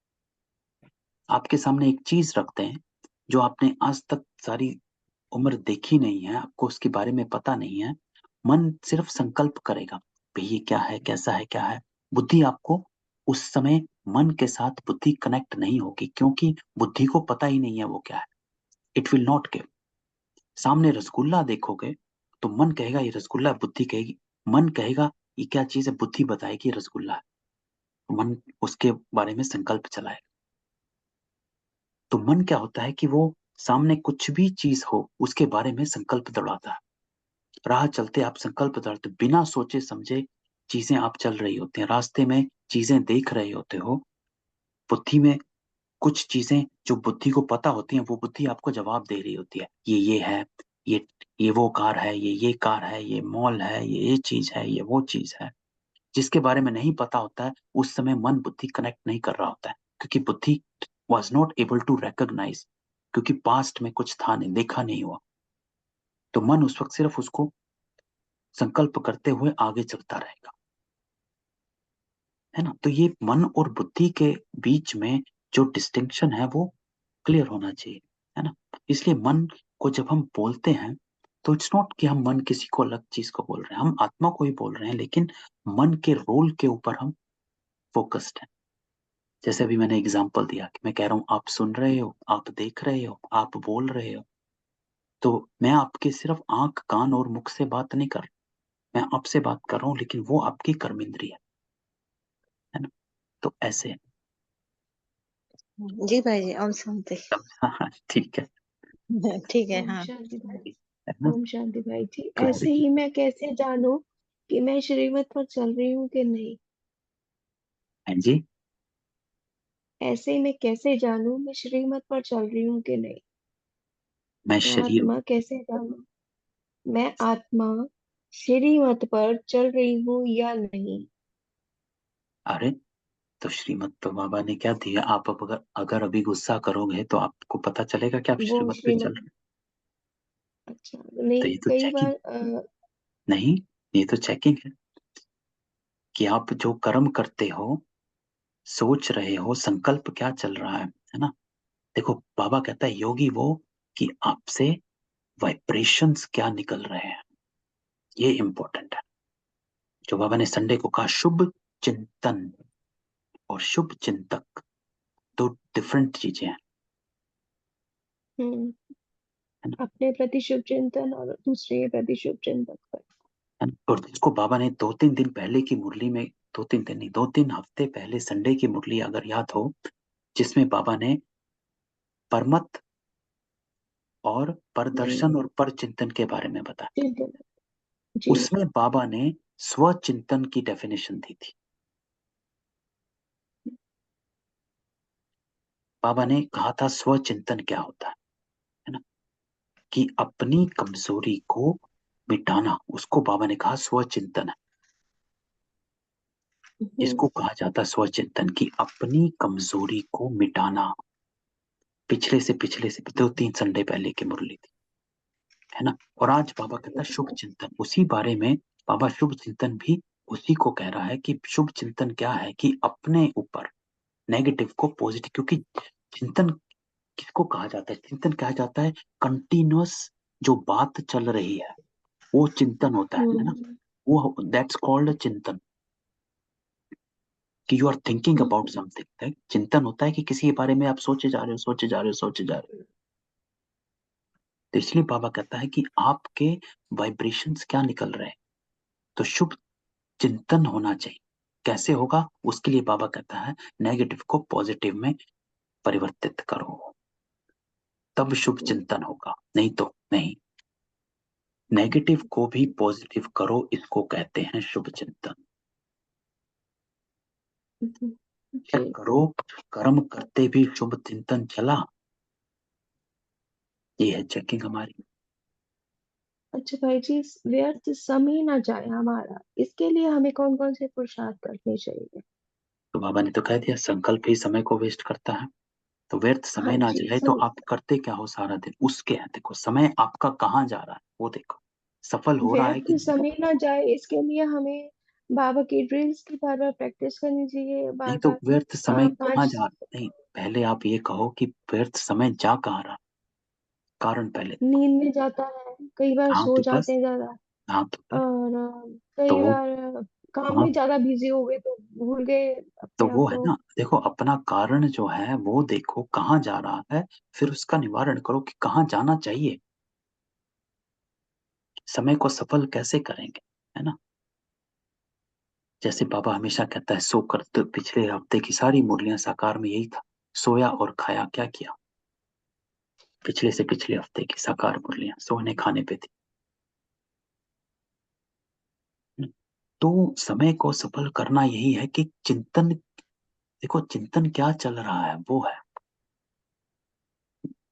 आपके सामने एक चीज रखते हैं जो आपने आज तक सारी उम्र देखी नहीं है, आपको उसके बारे में पता नहीं है। मन सिर्फ संकल्प करेगा, भाई ये क्या है, कैसा है, क्या है। बुद्धि आपको उस समय, मन के साथ बुद्धि कनेक्ट नहीं होगी क्योंकि बुद्धि को पता ही नहीं है वो क्या है। It will not give. सामने रसगुल्ला देखोगे तो मन कहेगा ये रसगुल्ला है, बुद्धि कहेगी, मन कहेगा ये क्या चीज है, बुद्धि बताएगी ये रसगुल्ला है। मन उसके बारे में संकल्प चलाएगा। तो मन क्या होता है कि वो सामने कुछ भी चीज हो उसके बारे में संकल्प दौड़ाता है। राह चलते आप संकल्प दौड़ाते, बिना सोचे समझे चीजें आप चल रही होती हैं, रास्ते में चीजें देख रहे होते हो। बुद्धि में कुछ चीजें जो बुद्धि को पता होती हैं वो बुद्धि आपको जवाब दे रही होती है, ये है, ये ये वो कार है, ये कार है, ये मॉल है, ये चीज है, ये वो चीज है। जिसके बारे में नहीं पता होता है उस समय मन बुद्धि कनेक्ट नहीं कर रहा होता है क्योंकि बुद्धि was not able to recognise, क्योंकि पास्ट में कुछ था नहीं, देखा नहीं हुआ। तो मन उस वक्त सिर्फ उसको संकल्प करते हुए आगे चलता रहेगा, है ना? तो ये मन और बुद्धि के बीच में जो डिस्टिंक्शन है वो क्लियर होना चाहिए, है ना? इसलिए मन को जब हम बोलते हैं तो इट्स नॉट कि हम मन किसी को अलग चीज को बोल रहे हैं, हम आत्मा को ही बोल रहे हैं, लेकिन मन के रोल के ऊपर हम फोकस्ड हैं। जैसे अभी मैंने एग्जांपल दिया कि मैं कह रहा हूँ आप सुन रहे हो, आप देख रहे हो, आप बोल रहे हो, तो मैं आपके सिर्फ आंख कान और मुख से बात नहीं कर रहा, मैं आपसे बात कर रहा हूँ, लेकिन वो आपकी कर्मेंद्री है ना? तो ऐसे जी भाई जी, और सुनते हाँ हाँ ठीक है, ठीक है। ओम हाँ। शांति भाई। है ना? ओम शांति भाई जी, तो ऐसे ही मैं कैसे जानूं कि मैं श्रीमत पर चल रही हूँ कि नहीं। हाँ जी। ऐसे मैं कैसे जानूं मैं श्रीमत पर चल रही हूँ कि नहीं। मैं मैं शरीर हूँ। आत्मा कैसे जानूं। मैं आत्मा श्रीमत पर चल रही हूँ या नहीं। अरे, तो श्रीमत तो बाबा ने क्या दिया, आप अब अगर अगर अभी गुस्सा करोगे तो आपको पता चलेगा कि आप वो श्रीमत पे चल श्रीमत। रहे हैं। अच्छा तो नहीं, ये तो कई चेकिंग बार नहीं, ये तो चेकिंग है कि आप जो कर्म करते हो, सोच रहे हो, संकल्प क्या चल रहा है ना। देखो बाबा कहता है योगी वो कि आपसे वाइब्रेशंस क्या निकल रहे हैं, ये इंपॉर्टेंट है। जो बाबा ने संडे को कहा शुभ चिंतन और शुभ चिंतक दो डिफरेंट चीजें हैं, हम्म, है ना। अपने प्रति शुभ चिंतन और दूसरे के प्रति शुभ चिंतन पर। है ना? और जिसको बाबा ने 2-3 दिन पहले की मुरली में, 2-3 दिन नहीं, 2-3 हफ्ते पहले संडे की मुरली अगर याद हो, जिसमें बाबा ने परमत और परदर्शन हम्म, और पर चिंतन के बारे में बताया, चिंतन। जी। उसमें बाबा ने स्वचिंतन की डेफिनेशन दी थी। बाबा ने कहा था स्वचिंतन क्या होता है ना, कि अपनी कमजोरी को मिटाना, उसको बाबा ने कहा स्वचिंतन है। हम्म, इसको कहा जाता है स्वचिंतन, की अपनी कमजोरी को मिटाना। पिछले से 2-3 संडे पहले की मुरली थी, है ना। और आज बाबा कहता है शुभ चिंतन, उसी बारे में बाबा शुभ चिंतन भी उसी को कह रहा है कि शुभ चिंतन क्या है, कि अपने ऊपर नेगेटिव को पॉजिटिव, क्योंकि चिंतन किसको कहा जाता है, चिंतन कहा जाता है कंटिन्यूअस जो बात चल रही है, वो चिंतन होता है ना। हम्म, वो दैट्स कॉल्ड चिंतन, कि you are thinking about hmm, something. चिंतन होता है कि किसी के बारे में आप सोचे जा रहे हो, सोचे जा रहे हो, सोचे जा रहे हो। तो इसलिए बाबा कहता है कि आपके वाइब्रेशंस क्या निकल रहे हैं, तो शुभ चिंतन होना चाहिए। कैसे होगा, उसके लिए बाबा कहता है नेगेटिव को पॉजिटिव में परिवर्तित करो, तब शुभ चिंतन होगा, नहीं तो नहीं। नेगेटिव को भी पॉजिटिव करो, इसको कहते हैं शुभ चिंतन। चेक जी। करो, कर्म करते भी शुभ चिंतन चला, ये है चेकिंग हमारी। अच्छा भाई जी, व्यर्थ समय ना जाए हमारा, इसके लिए हमें कौन कौन से पुरुषार्थ करने चाहिए। तो बाबा ने तो कह दिया संकल्प ही समय को वेस्ट करता है, तो व्यर्थ हाँ समय ना जी, जाए तो सब। आप करते क्या हो सारा दिन, उसके है देखो, समय आपका कहाँ जा रहा है वो देखो, सफल हो रहा है व्यर्थ कि नहीं। समय ना जाए इसके लिए हमें बाबा की ड्रिल्स की बार बार प्रैक्टिस करनी चाहिए, नहीं बार तो बार व्यर्थ समय कहाँ पांच। जा, नहीं, पहले आप ये कहो कि व्यर्थ समय जा कहाँ रहा, कारण पहले देखो। नींद में जाता है, कई बार हाँ सो तो जाते बस, हैं ज्यादा। हाँ तो बस, और तो कई वो, बार काम हाँ में ज्यादा बिजी हो गए तो भूल गए तो अपने आप वो है को। ना, देखो अपना कारण जो है वो देखो कहाँ जा रहा है, फिर उसका निवारण करो कि कहाँ जाना चाहिए, समय को सफल कैसे करेंगे, है ना। जैसे बाबा हमेशा कहता है सोकर, तो पिछले हफ्ते की सारी मुरलियां साकार में यही था, सोया और खाया क्या किया। पिछले से पिछले हफ्ते की साकार मुरलियां सोने खाने पे थी। तो समय को सफल करना यही है कि चिंतन, देखो चिंतन क्या चल रहा है वो है,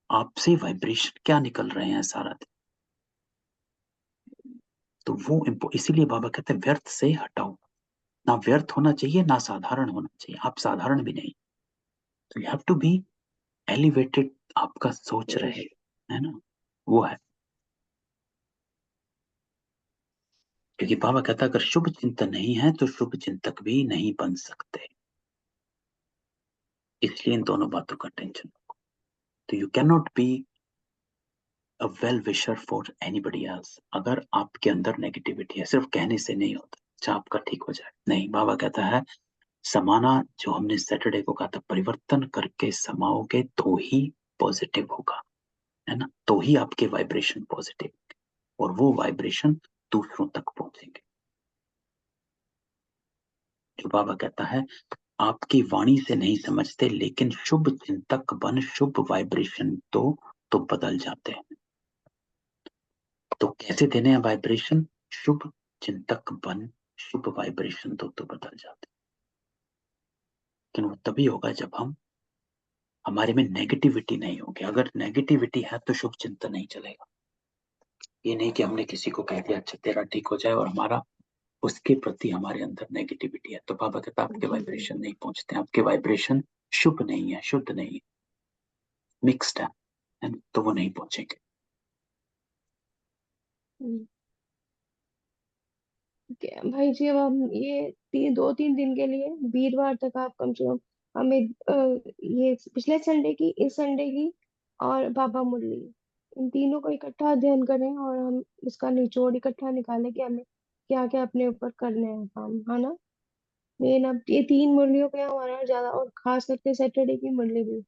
आपसे वाइब्रेशन क्या निकल रहे हैं सारा दिन। तो वो इसीलिए बाबा कहते हैं व्यर्थ से हटाओ, ना व्यर्थ होना चाहिए ना साधारण होना चाहिए, आप साधारण भी नहीं, तो you have to be elevated, आपका सोच रहे, है ना, वो है। क्योंकि बाबा कहता है अगर शुभ चिंतन नहीं है तो शुभ चिंतक भी नहीं बन सकते, इसलिए इन दोनों बातों का टेंशन। तो you can not be a well wisher for anybody else, अगर आपके अंदर नेगेटिविटी है, सिर्फ कहने से नहीं होता अच्छा आपका ठीक हो जाए, नहीं। बाबा कहता है समाना, जो हमने सैटरडे को कहा था, परिवर्तन करके समाओगे तो ही पॉजिटिव होगा, है ना, तो ही आपके वाइब्रेशन पॉजिटिव, और वो वाइब्रेशन दूसरों तक पहुंचेंगे। जो बाबा कहता है आपकी वाणी से नहीं समझते, लेकिन शुभ चिंतक बन शुभ वाइब्रेशन तो बदल जाते हैं। तो कैसे देने हैं वाइब्रेशन, शुभ चिंतक बन शुभ वाइब्रेशन तो बदल जाते, लेकिन वो तभी होगा जब हम हमारे में नेगेटिविटी नहीं होगी। अगर नेगेटिविटी है तो शुभ चिंतन नहीं चलेगा। ये नहीं कि हमने किसी को कह दिया अच्छा तेरा ठीक हो जाए और हमारा उसके प्रति हमारे अंदर नेगेटिविटी है, तो बाबा कहता आपके जी वाइब्रेशन नहीं पहुंचते, आपके वाइब्रेशन शुभ नहीं है, शुद्ध नहीं है, मिक्स्ड है ना? तो वो नहीं पहुंचेंगे। भाई जी, अब हम ये 2-3 दिन के लिए वीरवार तक आप कम से कम हमें ये पिछले संडे की, इस संडे की और बाबा मुरली, इन तीनों को इकट्ठा अध्ययन करें और हम इसका निचोड़ इकट्ठा निकालें कि हमें क्या क्या अपने ऊपर करने हैं काम, है ना। मेन अब ये 3 मुरलियों पे हमारा ज्यादा, और खास करके सैटरडे की मुरली भी,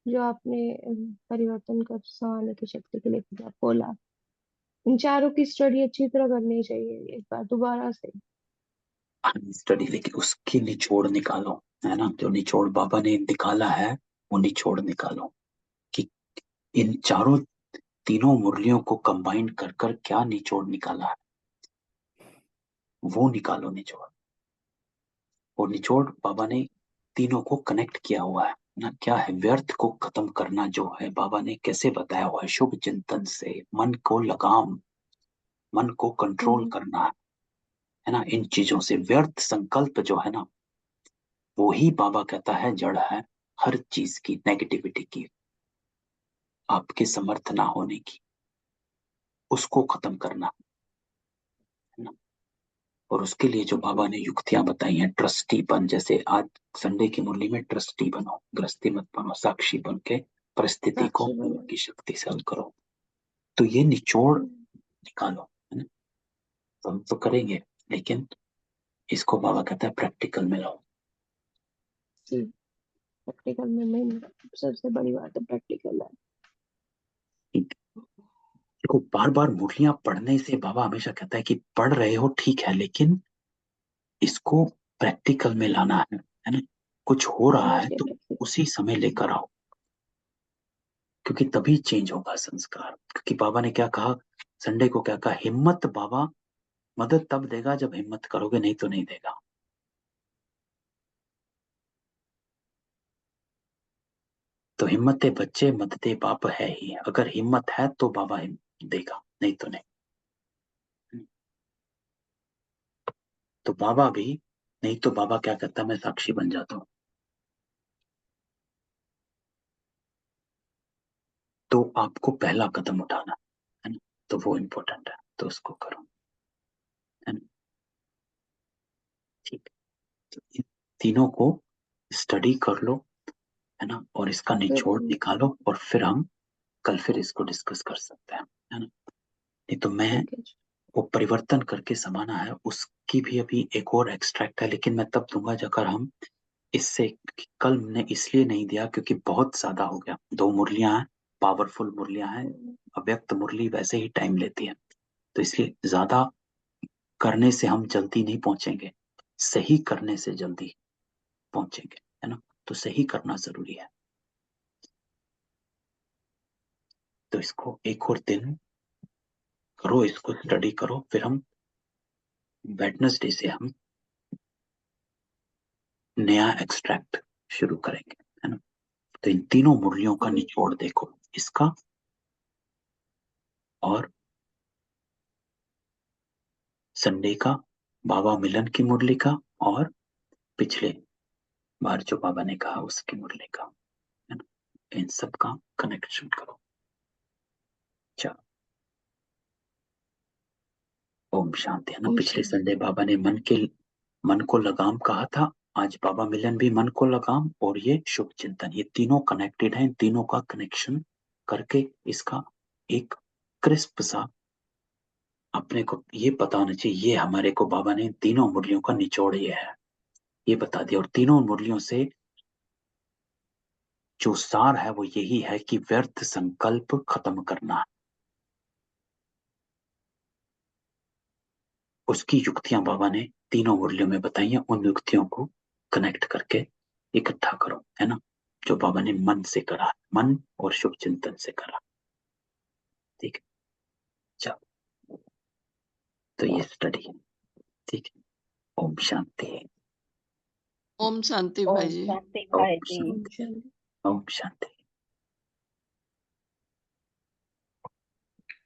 जो आपने परिवर्तन कर संभालने की शक्ति के लिए किया, बोला, इन चारों की स्टडी अच्छी तरह करनी चाहिए एक बार दोबारा से। स्टडी, लेकिन उसकी निचोड़ निकालो, है ना? जो निचोड़ बाबा ने निकाला है वो निचोड़ निकालो कि इन चारों तीनों मुरलियों को कंबाइन कर कर क्या निचोड़ निकाला है, वो निकालो निचोड़। और निचोड़ बाबा ने तीनों को कनेक्ट किया हुआ है ना। क्या है? व्यर्थ को खत्म करना जो है, बाबा ने कैसे बताया हुआ है? शुभ चिंतन से मन को लगाम, मन को कंट्रोल हम्म। करना है ना। इन चीजों से व्यर्थ संकल्प जो है ना, वो ही बाबा कहता है जड़ है हर चीज की, नेगेटिविटी की, आपके समर्थ ना होने की, उसको खत्म करना है ना। और उसके लिए जो बाबा ने युक्तियां बताई हैं, ट्रस्टी बन, जैसे आज संडे की मुरली में ट्रस्टी बनो, गृहस्थी मत बनो, साक्षी बन के परिस्थिति को साक्षी बाबा बनो। की शक्ति से हल करो। तो ये निचोड़ निकालो, है ना। तो हम तो करेंगे, लेकिन इसको बाबा कहता है प्रैक्टिकल में लाओ। जी, प्रैक्टिकल में मैं, सबसे बड़ी बात है प्रैक्टिकल है। ठीक। देखो, बार बार मुरलियां पढ़ने से बाबा हमेशा कहता है कि पढ़ रहे हो ठीक है, लेकिन इसको प्रैक्टिकल में लाना है ना। कुछ हो रहा समझ है के तो प्रैक्टिकल। उसी समय लेकर आओ, क्योंकि तभी चेंज होगा संस्कार। क्योंकि बाबा ने क्या कहा, संडे को क्या कहा, हिम्मत बाबा मदद तब देगा जब हिम्मत करोगे, नहीं तो नहीं देगा। तो हिम्मत बच्चे मददे बाप है ही, अगर हिम्मत है तो बाबा देगा, नहीं तो नहीं। तो बाबा भी, नहीं तो बाबा क्या कहता, मैं साक्षी बन जाता हूँ। तो आपको पहला कदम उठाना है ना, तो वो इम्पोर्टेंट है, तो उसको करो, है ना। ठीक है। तो इन तीनों को स्टडी कर लो, है ना, और इसका फिर निचोड़ हम, निकालो, और फिर हम कल फिर इसको डिस्कस कर सकते हैं, है ना। नहीं तो मैं, ठीक है जी। वो परिवर्तन करके समाना है, उसकी भी अभी एक और एक्सट्रैक्ट है, लेकिन मैं तब दूंगा जब हम इससे, कल मैंने इसलिए नहीं दिया क्योंकि बहुत ज्यादा हो गया। 2 मुरलियां हैं, पावरफुल मुरलियां हैं। अव्यक्त मुरली वैसे ही टाइम लेती है, तो इसलिए ज्यादा करने से हम जल्दी नहीं पहुंचेंगे, सही करने से जल्दी पहुंचेंगे, है ना। तो सही करना जरूरी है। तो इसको एक और दिन करो, इसको स्टडी करो, फिर हम वेडनेसडे से हम नया एक्सट्रैक्ट शुरू करेंगे, है ना। तो इन तीनों मुरलियों का जी। निचोड़ देखो, इसका और संडे का, बाबा मिलन की मुरली का, और पिछले बार जो बाबा ने कहा उसकी मुरली का, है ना। इन सब का कनेक्शन करो। चलो, ओम शांति, है ना। ओम पिछले शांति। संडे बाबा ने मन को लगाम कहा था, आज बाबा मिलन भी मन को लगाम, और ये शुभ चिंतन, ये तीनों कनेक्टेड हैं। इन तीनों का कनेक्शन करके इसका एक क्रिस्प सा अपने को ये पता होना चाहिए, ये हमारे को बाबा ने तीनों मुरलियों का निचोड़ ये है, ये बता दिया। और तीनों मुरलियों से जो सार है वो यही है कि व्यर्थ संकल्प खत्म करना है। उसकी युक्तियां बाबा ने तीनों मुरलियों में बताई हैं, उन युक्तियों को कनेक्ट करके इकट्ठा करो, है ना। जो बाबा ने मन से करा, मन और शुभ चिंतन से करा। ठीक है, चलो, तो ये स्टडी है। ठीक है। ओम शांति। ओम शांति ओम भाई जी। शांति ओम भाई जी। शांति। ओम शांति।